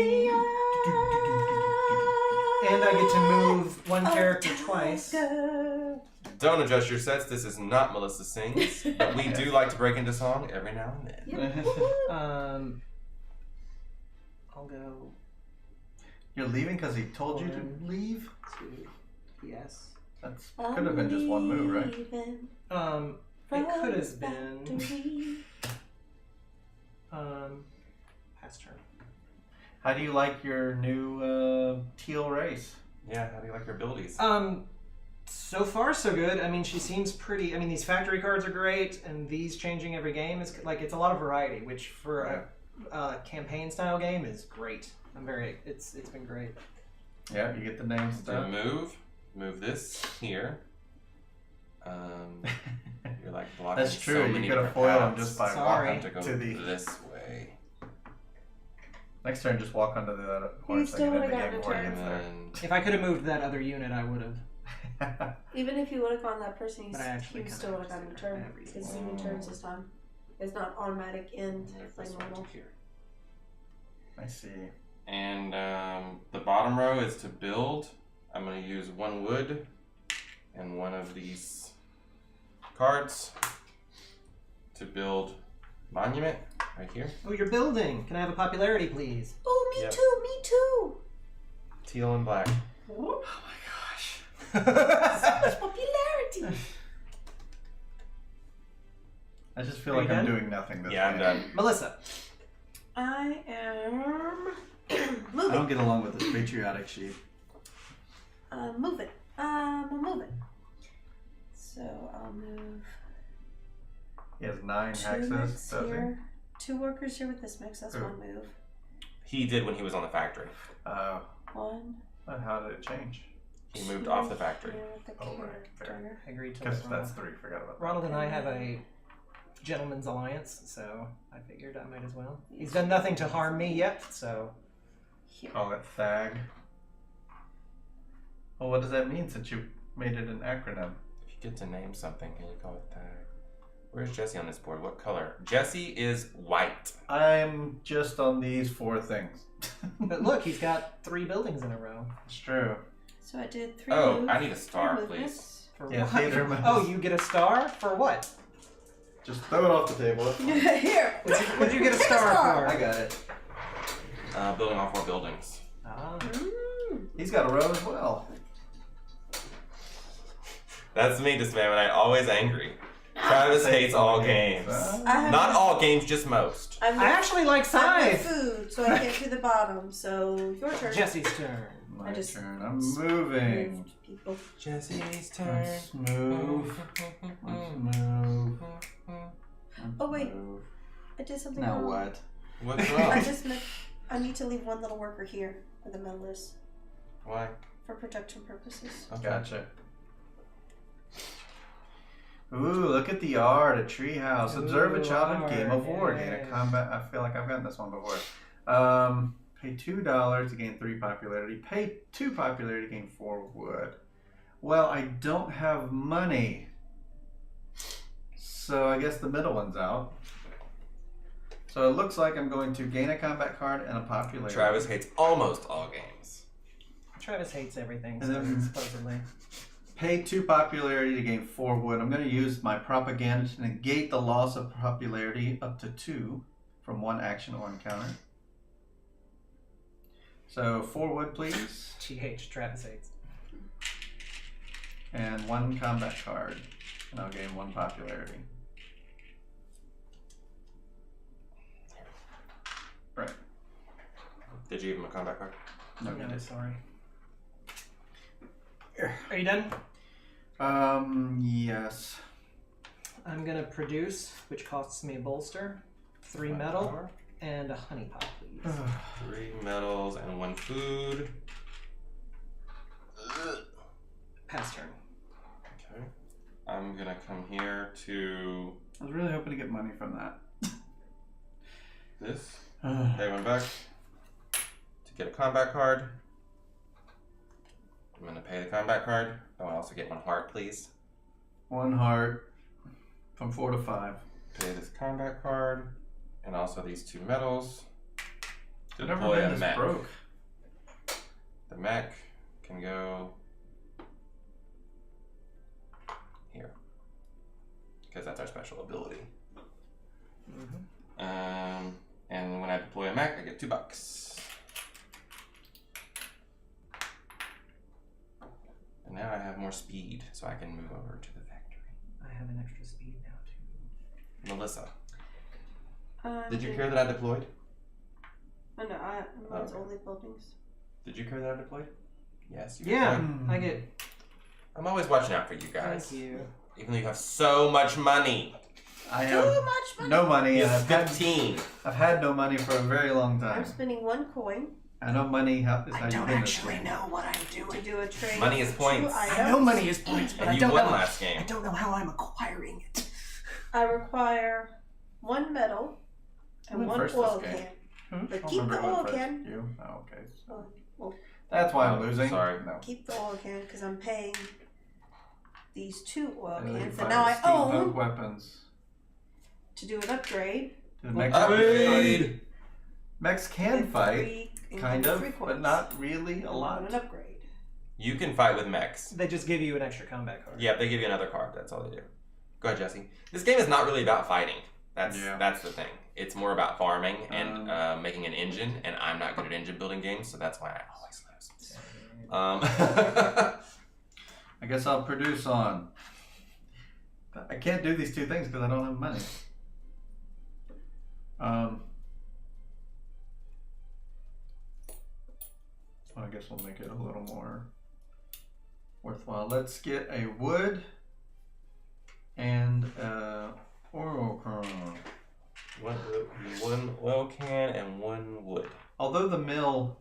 And I get to move one character twice. Don't adjust your sets. This is not Melissa Sings, but we do like to break into song every now and then. I'll go You're leaving because he told you to 1, leave? 2, yes. That's could have been just one move, right? It could have been. Pass turn. How do you like your new teal race? Yeah, how do you like your abilities? So far so good. I mean, she seems pretty. I mean, these factory cards are great, and these changing every game is like it's a lot of variety, which for a campaign style game is great. I'm very. It's been great. Yeah, you get the name So stuff. move this here. You're like blocking That's true. so You many could have different foiled him paths. just by Sorry. I have to go to the this way. next turn. Just walk onto the other horse still thing and would've end the game gotten a before he gets there. And If I could have moved that other unit, I would have. Even if you would have gone that person, But I actually you kinda still would have have gotten a to turn. every Because it's time. even turns this time. It's not automatic end there's like this one normal. here. I see. And the bottom row is to build. I'm going to use 1 wood and 1 of these cards to build monument right here. Oh, you're building. Can I have a popularity, please? Oh, me Yep. too, me too. Teal and black. Oh my gosh. Much popularity. I just feel Are like you I'm done? doing nothing this Yeah, I'm game. done. Melissa. I am I moving. don't get along with this patriotic sheep. Moving. I'm moving. So I'll move He has 9 two hexes, mechs does he? here. 2 workers here with this mix. That's Who? one move. He did when he was on the factory. One. But how did it change? He moved off the factory. Here with the Oh, right, fair. character. I agreed to Because that. that's 3. Forgot about that. Ronald and I have a gentleman's alliance, so I figured I might as well. He's done nothing to harm me yet, so. Here. Call it THAG. Well, what does that mean since you made it an acronym? If you get to name something, can you call it tag? Where's Jesse on this board? What color? Jesse is white. I'm just on these 4 things. But look, he's got 3 buildings in a row. It's true. So I did 3 Oh, moves, I need a 3 star, movements. For Yeah, what? theater moves. Oh, you get a star? For what? Just throw it off the table. Here. What'd you get a Pick a star star. I for? got it. Building all 4 buildings. Ah. He's got a row as well. That's me, this man, and I'm always angry. Travis hates all games. I have Not all games, just most. I'm I actually like I have Scythe. food, so I can't do the bottom. So your turn. Jesse's turn. My just turn. I'm moving. Moved people. Jesse's turn. Let's move. Let's move. Oh, wait. Move. I did something Now wrong. what? What's I wrong? just meant I need to leave 1 little worker here where the metal is Why? For protection purposes. Okay. Gotcha. Ooh, look at the art, a treehouse. Observe a Ooh, childhood art, game of war. Gain a yay. combat. I feel like I've gotten this one before. Pay $2 to gain 3 popularity. Pay 2 popularity to gain 4 wood. Well, I don't have money. So I guess the middle one's out. So it looks like I'm going to gain a combat card and a popularity. Travis hates almost all games. Travis hates everything, And then- supposedly. Pay 2 popularity to gain 4 wood. I'm going to use my propaganda to negate the loss of popularity up to 2 from 1 action or encounter. So 4 wood, please, GH, Travis hates. and 1 combat card, and I'll gain 1 popularity. Right. Did you give him a combat card? No, No, you did. sorry. Are you done? Yes. I'm gonna produce, which costs me a bolster, 3 metal, and a honey pot, please. 3 metals and 1 food. Pass turn. Okay. I'm gonna come here to I was really hoping to get money from that. this. Okay, one back. To get a combat card. I'm gonna pay the combat card. Oh, I also get 1 heart, please. 1 heart from 4 to 5. Pay this combat card. And also these 2 metals. To I've never deploy been a this mech. broke. The mech can go here. Because that's our special ability. And when I deploy a mech, I get $2. And now I have more speed, so I can move over to the factory. I have an extra speed now, too. Melissa, did you care that I deployed? Oh no, mine's Okay. only buildings. Did you care that I deployed? Yes. You Yeah, deployed? I get. I'm always watching out for you guys. Thank you. Even though you have so much money. I Too have much money. no money, You and have 15. I've had no money for a very long I'm time. spending 1 coin I know money is how you win this game. know what I'm to doing. do a trade. Money is for points. 2 I items. I know money is points, but And I you don't won know. last game. I don't know how I'm acquiring it. I require 1 metal and Who went 1 first oil this game? can. I But don't keep remember the who went oil first. can. You? Oh, okay. Oh, well, That's why I'm losing. Sorry. No. keep the oil can because I'm paying these 2 oil And then you cans. find And now I steampunk own weapons. to do an upgrade. Dude, mechs, Upgrade! mechs can with fight, 3 kind of, 3 but coins. not really a On lot. an upgrade. You can fight with mechs. They just give you an extra combat card. Yeah, they give you another card. That's all they do. Go ahead, Jesse. This game is not really about fighting. That's the thing. It's more about farming and making an engine, and I'm not good at engine building games, so that's why I always lose. I guess I'll produce on. I can't do these 2 things because I don't have money. I guess we'll make it a little more worthwhile. Let's get a wood and oil can. 1 oil can and 1 wood. Although the mill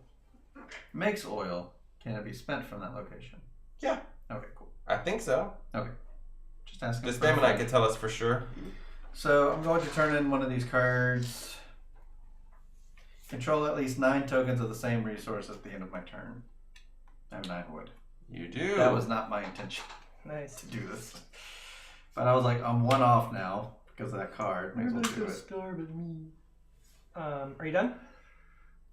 makes oil, can it be spent from that location? Yeah. Okay, cool. I think so. Okay. Just asking. This for a game and I friend. could tell us for sure. So I'm going to turn in one of these cards. Control at least 9 tokens of the same resource at the end of my turn. I have 9 wood. You do. That was not my intention Nice. to do this. But I was like, I'm 1 off now because of that card. May as well do it. Are you done?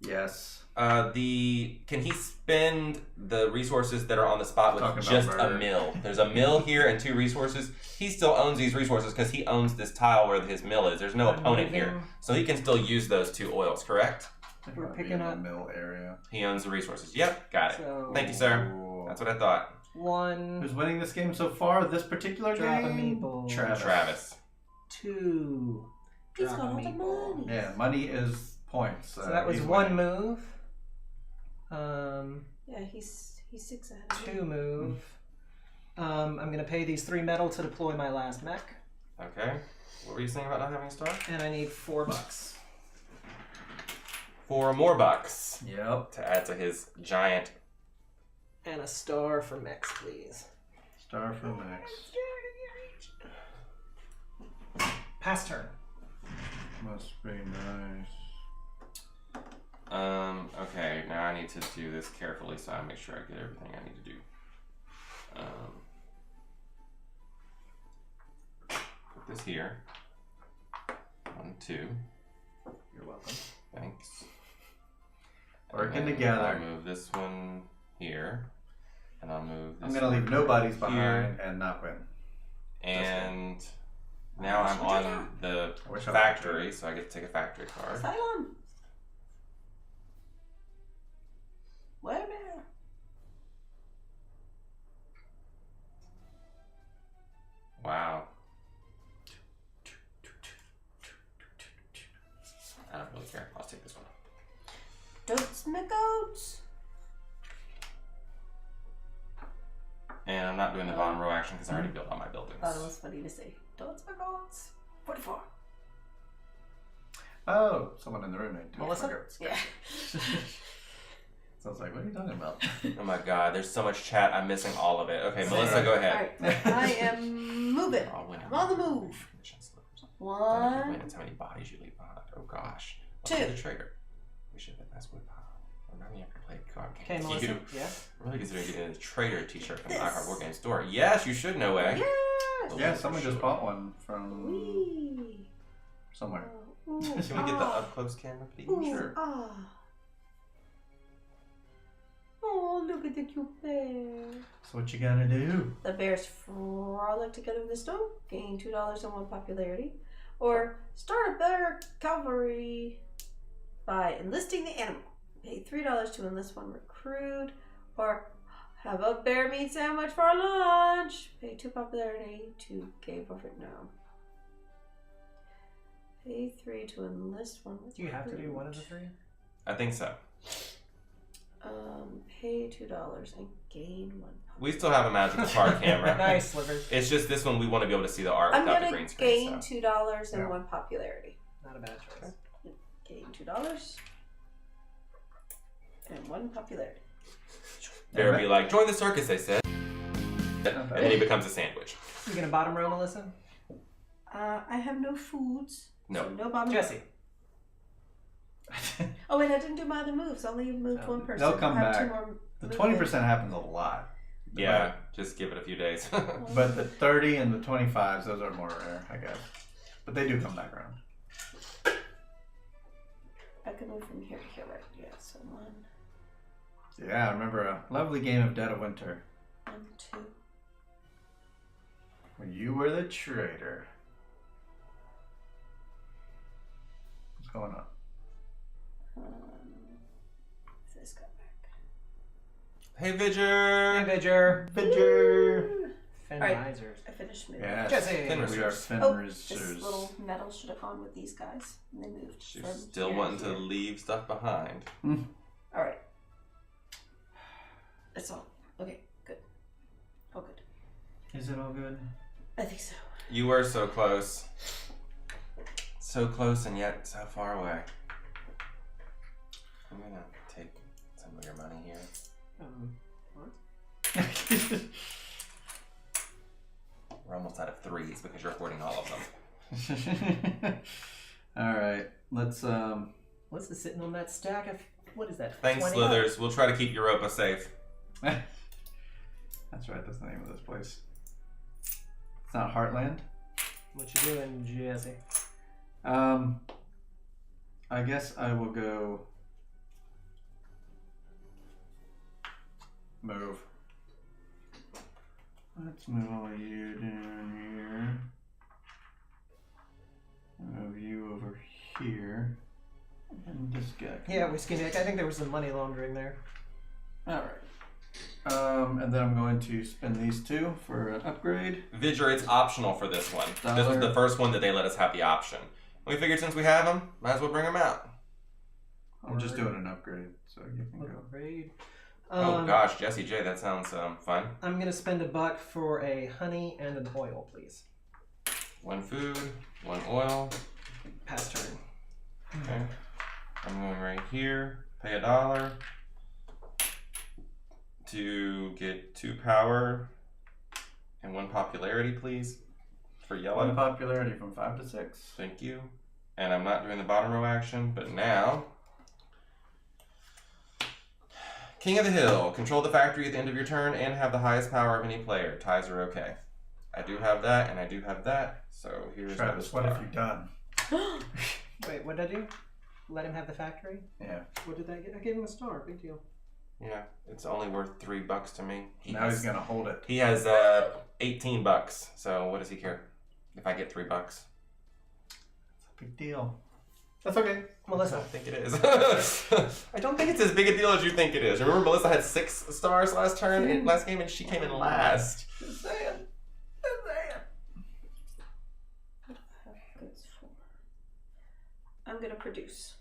Yes. Can he spend the resources that are on the spot Talking with about just a murder. mill? There's a mill here and 2 resources. He still owns these resources because he owns this tile where his mill is. There's no I'm opponent moving. here. So he can still use those 2 oils, correct? We're Might be picking in the up- mill area. He owns the resources. Yep, got it. So Thank you, sir. Ooh. That's what I thought. 1, Who's winning this game so far? This particular Drop a game? meeple. Travis. 2. He's Drop got a all the meeple. money. Yeah, money is points. So that was he's 1 winning. move. Yeah, he's 6 ahead of me. 2 move. I'm gonna pay these 3 metal to deploy my last mech, Okay. What were you saying about not having a star? and I need $4. 4 more bucks Yep. to add to his giant And a star for Mex, please. Star for Max. Pass turn. Must be nice. Okay, now I need to do this carefully so I make sure I get everything I need to do. Put this here. 1, 2. You're welcome. Thanks. Working And then together. I'll move this one here. And I'll move this I'm gonna one leave nobodies here. behind and not win. And now I'm on the I wish I factory, so I get to take a factory card. Asylum. Where now? Wow. I don't really care. I'll take this one. Goats, my goats. And I'm not doing the bottom row action because I already built all my buildings. Thought it was funny to say. Goats, my goats. 44. Oh, someone in the room named Melissa? Goats. Yeah. So I was like, what are you talking about? Oh my god, there's so much chat. I'm missing all of it. Okay, Melissa, go ahead. Alright, I am moving. I'll win. I'm on the move. One, That's how many bodies you leave behind. Oh gosh. Two. The trader. We should have that's what remember you have to play card Okay, games. Melissa. You Yeah. I'm really considering getting a trader t-shirt from the This. iHeart War Game store. Yes, you should, no way. yes. Yeah, someone just bought one from Wee. somewhere. Ooh, Can we get the up close camera, please? Ooh, Sure. ah. Oh, look at the cute bear. So what you gonna do? The bears frolic together in the snow, gain $2 and 1 popularity. Or start a bear cavalry by enlisting the animal. Pay $3 to enlist 1 recruit. Or have a bear meat sandwich for lunch. Pay 2 popularity to gain perfect now. Pay 3 to enlist 1 recruit. Do you have to do one of the 3? I think so. Pay $2 and gain 1. We still have a magical card camera. Nice, Slivers. It's just this one we want to be able to see the art I'm without the gonna green screen. gain So. $2 and Yeah. 1 popularity. Not a bad choice. Gain $2 and 1 popularity. Bear be like, join the circus, they said. And then he becomes a sandwich. You gonna bottom row, Melissa? I have no foods. No. So no bottom. Jesse. Oh, and I didn't do my other moves. I only moved Oh. 1 person. They'll come I have back. 2 more The movements. 20% happens a lot. Yeah, just give it a few days. But the 30 and the 25s, those are more rare, I guess. But they do come back around. I can move from here to here, right? Yeah, so 1, Yeah, I remember a lovely game of Dead of Winter 1, 2. when you were the traitor. What's going on? This got back. Hey, Vidger! Vidger. Vidger! Fenrisers. I finished moving. Yes. Jesse. Fenris. We are Oh, this Fenrisers. little metal should have gone with these guys. And they moved. She's from still here wanting here. to leave stuff behind. Alright. That's all. Okay, good. Oh, good. Is it all good? I think so. You were so close. So close and yet so far away. I'm gonna take some of your money here. What? We're almost out of 3s because you're hoarding all of them. Alright, let's What's the sitting on that stack of, what is that? Thanks, 20? Slithers. We'll try to keep Europa safe. That's right, that's the name of this place. It's not Heartland. What you doing, Jesse? I guess I will go move. Let's move all you down here. Move you over here. And this guy. Yeah, Whiskey Nick. I think there was some money laundering there. Alright. And then I'm going to spend these 2 for an upgrade. Vidger, it's optional for this one. This was $1. the first one that they let us have the option. We figured since we have them, might as well bring them out. I'm just doing an upgrade, so you can go. Upgrade. Oh gosh, Jesse J, that sounds fun. I'm gonna spend $1 for a honey and an oil, please. 1 food, 1 oil. Pass turn. Okay. I'm going right here. Pay $1. to get 2 power and 1 popularity, please, for yellow. 1 popularity from 5 to 6. Thank you. And I'm not doing the bottom row action, but now... King of the Hill. Control the factory at the end of your turn and have the highest power of any player. Ties are okay. I do have that, and I do have that. So here's Travis, what have you done? Wait, what did I do? Let him have the factory? Yeah. What did I get? I gave him a star. Big deal. Yeah, it's only worth $3 to me. Now he's gonna hold it. He has $18. So what does he care if I get $3? It's a big deal. That's okay. I Melissa. don't think it is. I don't think it's as big a deal as you think it is. Remember, Melissa had 6 stars last game, and she came in last. Just saying. Just saying. Goods for. I'm gonna produce.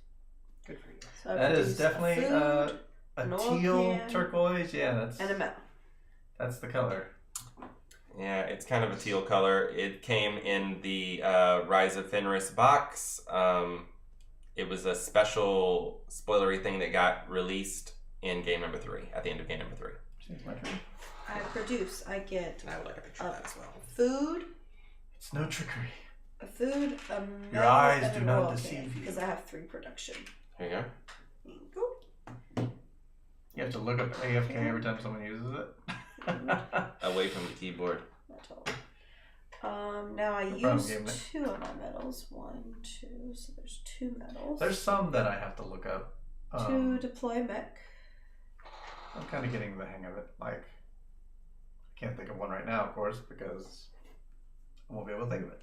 Good for you. So I That is produce definitely food, a North teal can, turquoise. Yeah, and a metal. that's the color. Yeah, it's kind of a teal color. It came in the Rise of Fenris box. It was a special spoilery thing that got released in game number 3, at the end of game number 3. Change my turn. I produce. I get And I would like a picture of that as well. food, It's no trickery. a food, a metal, Your eyes and do an not oil deceive you. because I have 3 production. Here you go. There you go. You have to look up AFK every time someone uses it. Away from the keyboard. Metal. Now I No problem, use Gamey. 2 of my metals. 1, 2. So there's 2 metals. There's some that I have to look up. To deploy mech. I'm kind of getting the hang of it. Like, I can't think of one right now, of course, because I won't be able to think of it.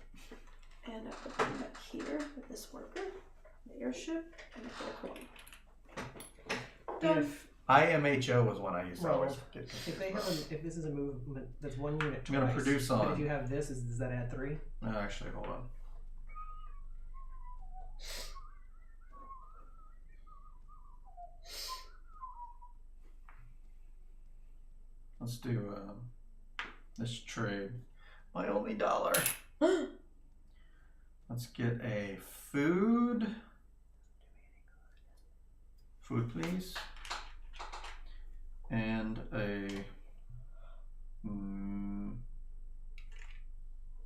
And I put them back here with this worker, the airship, and I put a coin. Done. If IMHO was one I used to always Roll. forget. if they have if this is a movement that's 1 unit I'm gonna twice, produce but on. if you have this, does that add 3? No, actually, hold on. Let's do this trade. My only dollar. Let's get a food. Food, please. And a.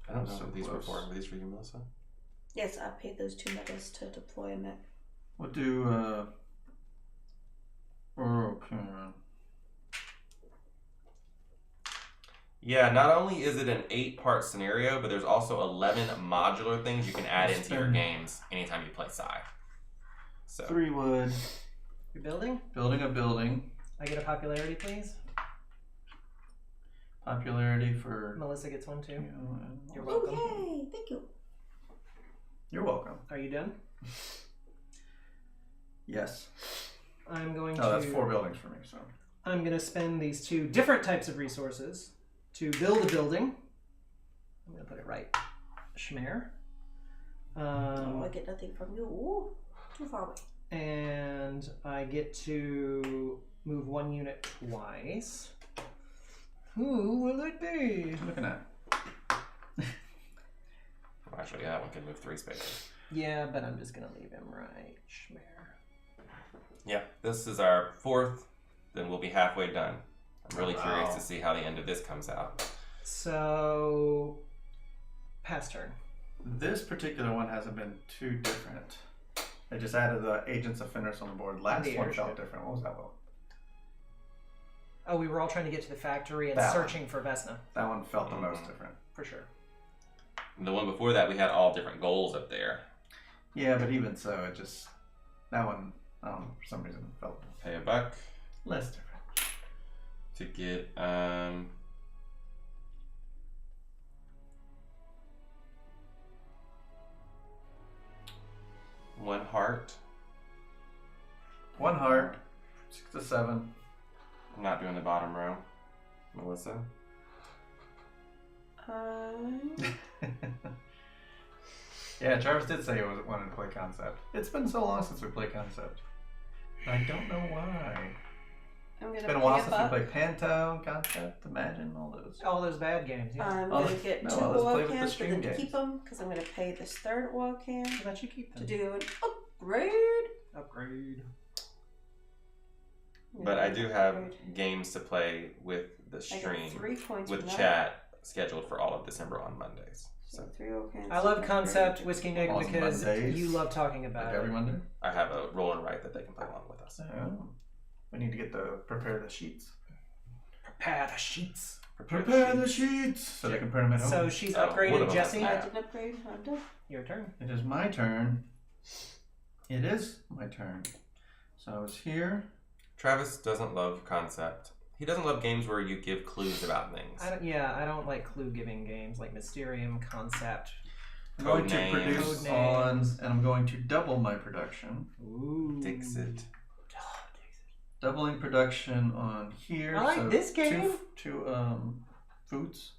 I don't know so what these were close. for. Were these for you, Melissa? Yes, I paid those 2 metals to deploy a mech. We'll do okay. Yeah, not only is it an 8-part scenario, but there's also 11 modular things you can add into your games anytime you play Psy. So 3 wood. You're building? Building a building. I get a popularity, please. Popularity for. Melissa gets 1 too. You're Oh, welcome. yay! Thank you. You're welcome. Are you done? Yes. I'm going Oh, to. that's 4 buildings for me. So. I'm going to spend these 2 different types of resources to build a building. I'm going to put it right. Schmer. Oh, I get nothing from you. Ooh, too far away. And I get to move 1 unit twice. Who will it be? What you looking at? actually, that one can move 3 spaces. Yeah, but I'm just going to leave him right. Schmer. Yeah, this is our 4th. Then we'll be halfway done. I'm really curious Wow. to see how the end of this comes out. So, pass turn. This particular one hasn't been too different. They just added the Agents of Fenris on the board. Last The one airship. felt different. What was that one? Oh, we were all trying to get to the factory and That searching for Vesna, That one felt the most different. for sure. And the one before that, we had all different goals up there. Yeah, but even so, it just that one, I don't know, for some reason felt Pay a buck less different. to get one heart. 1 heart, 6 to 7. I'm not doing the bottom row. Melissa? Yeah, Travis did say he wanted to play Concept. It's been so long since we played Concept. I don't know why. I'm gonna It's been a while pay since buck. we played Pantone, Concept, Imagine, all those. All those bad games, yeah. I'm Oh, gonna get no, 2 let's play oil with the cans for stream them to games. keep them because I'm gonna pay this 3rd oil can I'll let you keep to them. do an upgrade. Upgrade. I'm But I do have games to play with the I stream, get 3 points with for that. chat scheduled for all of December on Mondays. So 3 okay. I love concept Whiskey Nick On because Mondays? you love talking Like about every it. Monday? I have a roll and write that they can play along with us. Oh. We need to get prepare the sheets. Prepare the sheets. Prepare the sheets so they can print them at home. So she's Oh, one upgraded of them Jesse. has I did upgrade. I'm done. Your turn. It is my turn. It is my turn. So I was here. Travis doesn't love concept. He doesn't love games where you give clues about things. I don't like clue giving games like Mysterium, Concept. I'm going Code to names. produce Code on, names. and I'm going to double my production. Ooh. Dixit. Doubling production on here. I like so this game. Two foods.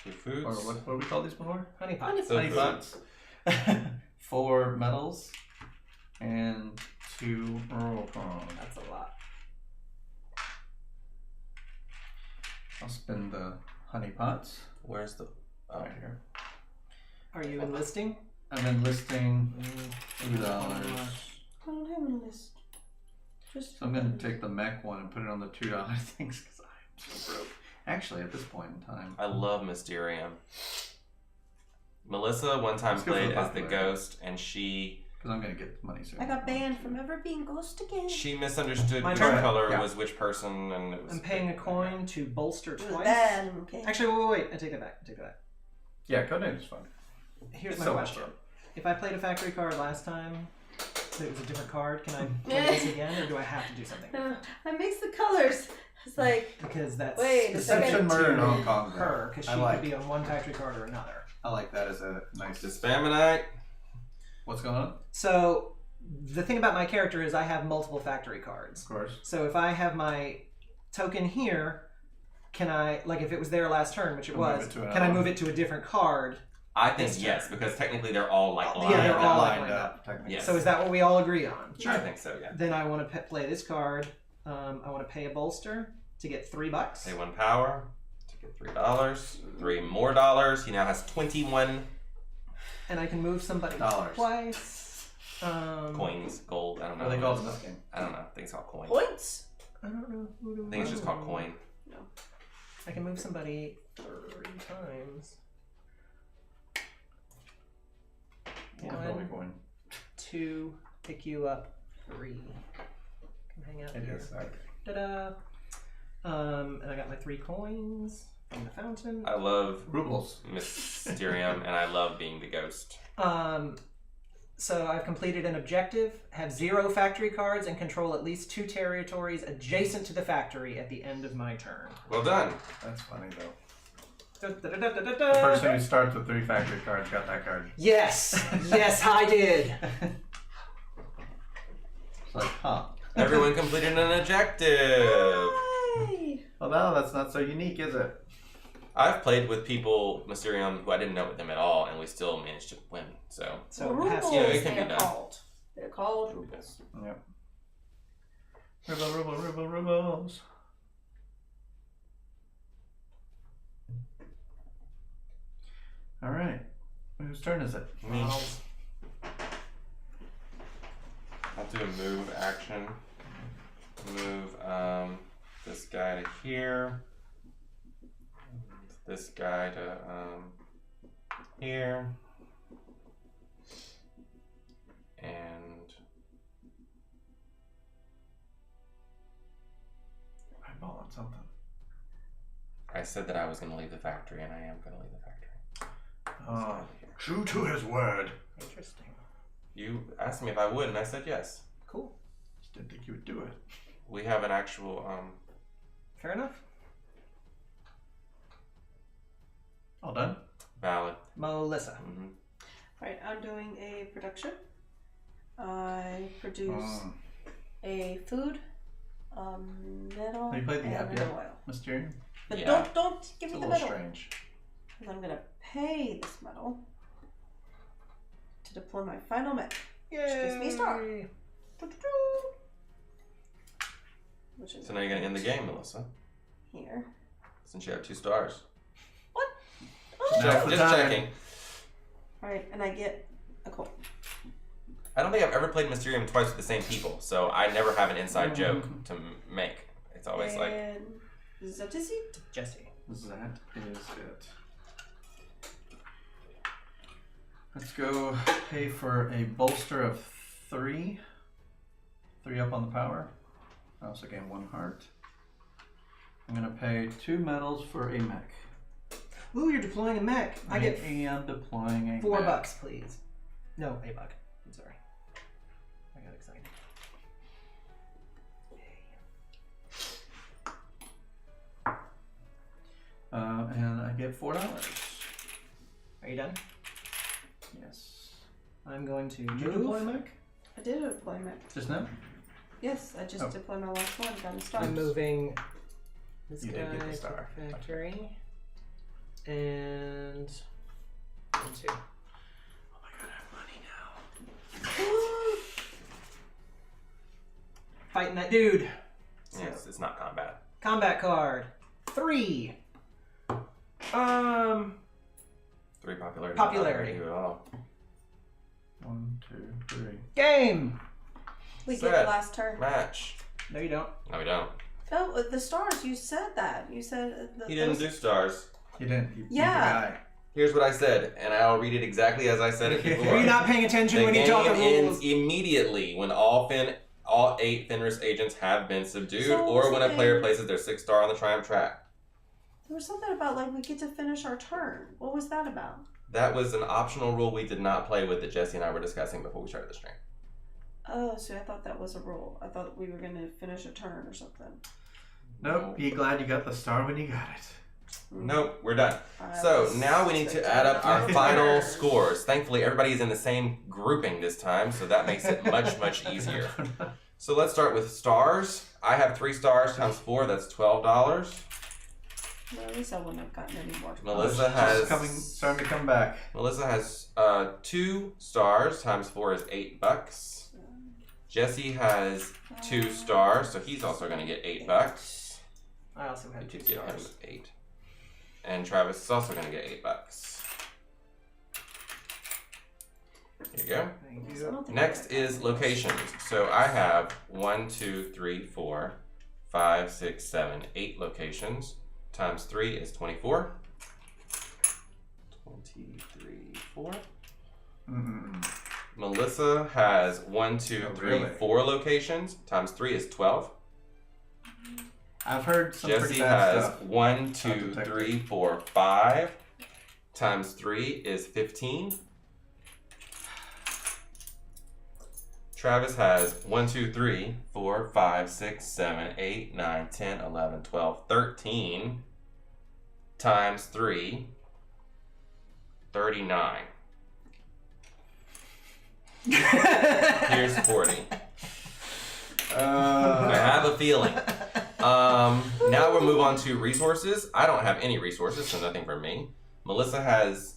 2 foods. Or what do we call these before? Honey pot. So Honey food. pots. 4 metals. And 2 roll pawns. That's a lot. I'll spin the honey pots Where's the... Oh, right here. Are you enlisting? I'm enlisting $2. I don't have a list. Just So I'm going to take the mech one and put it on the $2 things because I'm so broke. Actually, at this point in time. I love Mysterium. Melissa one time Let's go for played the as the popular. ghost, and she Because I'm going to get money soon. I got banned from ever being ghost again. misunderstood My which turn? color Yeah. was which person, and it was... I'm paying a coin to bolster It was twice. bad. Okay. Actually, wait. I take that back. I take that back. Yeah, Codename is fun. Here's It's my so much question. fun. If I played a factory card last time, it was a different card, can I play this again, or do I have to do something? I mix the colors. It's like, Because that's Wait a second. Deception, murder in Hong Kong. her, because she I like. could be on one factory card or another. I like that as a nice. The Spamonite. What's going on? So the thing about my character is I have multiple factory cards. Of course. So if I have my token here, can I, like if it was there last turn, which it Move was, it to can I another move one? it to a different card? I think This yes, turn. because technically they're all like Yeah, lined they're up. all lined lined up. Technically. Yes. So is that what we all agree on? I think so, yeah. Then I want to play this card. I want to pay a bolster to get $3. Pay 1 power to get $3. 3 more dollars. He now has 21 And I can move somebody Dollars. twice. coins, gold. I don't know. What are they called in this game? I don't know. I think it's called coin. points. I don't know who to I think it's just called move. coin. I can move somebody 3 times. Yeah, probably One, going. 2, pick you up 3. Come hang out It here. is. Okay. Ta-da! And I got my 3 coins from the fountain. I love Rubles. Mysterium, and I love being the ghost. So I've completed an objective, have 0 factory cards, and control at least 2 territories adjacent to the factory at the end of my turn. Well done. That's funny though. The The person who starts with 3 factory cards got that card. Yes! Yes, I did! It's like, huh. Everyone completed an objective. Yay! Well, no, that's not so unique, is it? I've played with people, Mysterium, who I didn't know them at all, and we still managed to win. So, So it rubles, has to Yeah, it can be they're done. called. They're called rubles. Yep. Rubles. All right. Whose turn is it? me. I'll do a move action. Move this guy to here. This guy to here. And Eyeballing something. I said that I was going to leave the factory, and I am going to leave the factory. Oh, true to his word. Interesting. You asked me if I would, and I said yes. Cool. Just didn't think you would do it. We have an actual Fair enough. All done? valid. Melissa. Mm-hmm. Alright, I'm doing a production. I produce Mm. a food, metal, Have you played the and app an yet? oil. Mysterium? But Yeah. don't give It's a me the little metal. strange. Because I'm gonna pay this metal to deploy my final mech. gives me a star. Doo-doo-doo. Which is So now you're going to end the game, Melissa, here. since you have 2 stars. Oh, Now's the Just time. checking. Alright, and I get a coin. I don't think I've ever played Mysterium twice with the same people, so I never have an inside joke to make. It's always like... And is that Jesse? Jesse. That is it. Let's go pay for a bolster of 3. 3 up on the power. I also gain 1 heart. I'm gonna pay 2 medals for a mech. Ooh, you're deploying a mech. I get am deploying a $4, mech. please. No, $1. I'm sorry. I got excited. And I get $4. Are you done? Yes. I'm going to Did you deploy a mech? I did a deployment. Just now? Yes, I just deployed my last one. Got a star. I'm moving this You guy did get the to star. the factory. And 1, 2. Oh my god, I have money now. Fighting that dude. Yes, it's not combat. Combat card. 3. 3 popularity. Popularity. Not very good at all. 1, 2, 3. Game. We Set. get the last turn. Match. No, you don't. No, we don't. Oh, the stars. You said that. You said He didn't do stars. You didn't. You Yeah. the guy. Here's what I said, and I'll read it exactly as I said it before. Were you not paying attention The when you game taught the ends rules? immediately when all 8 Fenris agents have been subdued, So or when a what's the player game? places their 6th star on the triumph track. There was something about like we get to finish our turn. What was that about? That was an optional rule we did not play with that Jesse and I were discussing before we started the stream. Oh, so I thought that was a rule. I thought we were going to finish a turn or something. Nope. Be glad you got the star when you got it. Nope, we're done. I So was now we need to add up our final scores. Thankfully, everybody is in the same grouping this time, so that makes it much, much easier. So let's start with stars. I have 3 stars times 4, that's $12. Well, at least I wouldn't have gotten any more. Melissa has starting to come back. Melissa has 2 stars times 4 is $8. Jesse has 2 stars, so he's also going to get $8. I also had 2 Get him stars. 8. And Travis is also going to get $8. Here you go. Thank I you. don't think Next I is got locations. So I have 1, 2, 3, 4, 5, 6, 7, 8 locations. Times 3 is 24. 23, 4. Melissa has 1, 2, Oh, 3, really? 4 locations. Times 3 is 12. I've heard some Jesse pretty bad has stuff. 1, 2, detective. 3, 4, 5. Times 3 is 15. Travis has 1, 2, 3, 4, 5, 6, 7, 8, 9, 10, 11, 12, 13. Times 3, 39. Here's 40. I have a feeling. Now we'll move on to resources. I don't have any resources, so nothing for me. Melissa has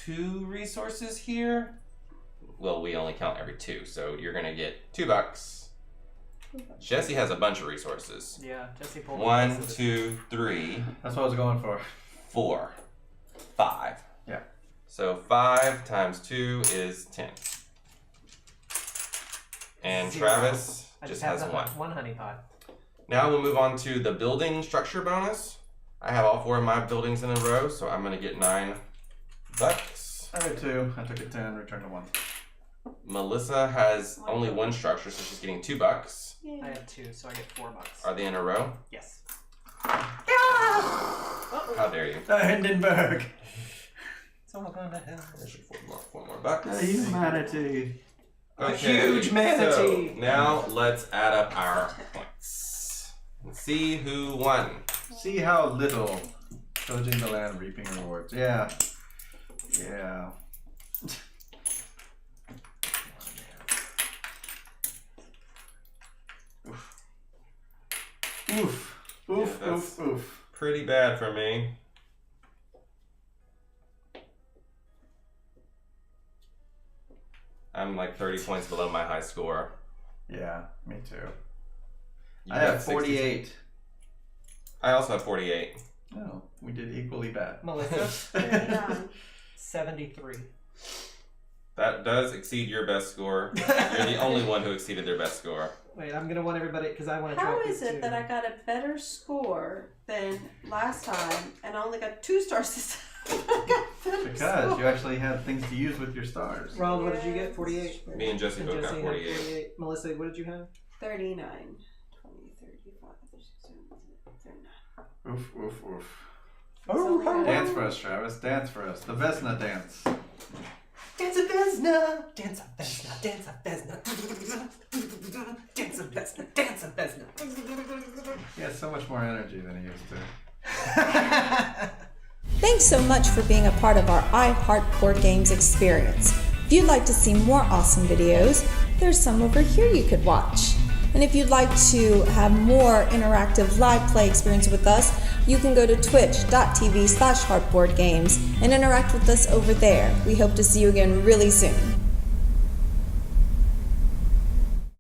2 resources here. Well, we only count every 2, so you're gonna get $2. Jesse has a bunch of resources. Yeah, Jesse pulled 1, this. 2, 3, That's what I was going for. 4, 5. Yeah. So 5 times 2 is 10. And 0. Travis I just have has the 1. 1 honey pot. Now we'll move on to the building structure bonus. I have all 4 of my buildings in a row, so I'm gonna get $9. I had 2. I took a 10, returned a 1. Melissa has only 1 structure, so she's getting $2. Yay. I have 2, so I get $4. Are they in a row? Yes. How dare you? Hindenburg. It's all going to hell. There's your 4 more bucks. Humanity. Okay, huge manatee. So now let's add up our points and see who won. See how little pillaging the land, reaping rewards. Yeah. Yeah. Oof. Oof. Oof. Yeah, that's- Oof. Oof. Pretty bad for me. I'm like 30 points below my high score. Yeah, me too. You I got have 60. 48. I also have 48. Oh, we did equally bad. Melissa, 39. 73. That does exceed your best score. You're the only one who exceeded their best score. Wait, I'm gonna want everybody because I want to. How is it that I got a better score than last time and I only got 2 stars this time? I got better Because score. you actually have things to use with your stars. Ron, what did you get? 48. Me and Jesse both got Jesse had 48. Melissa, what did you have? 39, 20, 35, 36, 39. Oof, oof, oof. Oh, Dance for us, Travis. Dance for us. The Vesna dance. Dance a Vesna, dance a Vesna, dance a Vesna, dance a Vesna, dance a Vesna. He has so much more energy than he used to. Thanks so much for being a part of our I Heart Board Games experience. If you'd like to see more awesome videos, there's some over here you could watch. And if you'd like to have more interactive live play experience with us, you can go to twitch.tv/heartboardgames and interact with us over there. We hope to see you again really soon.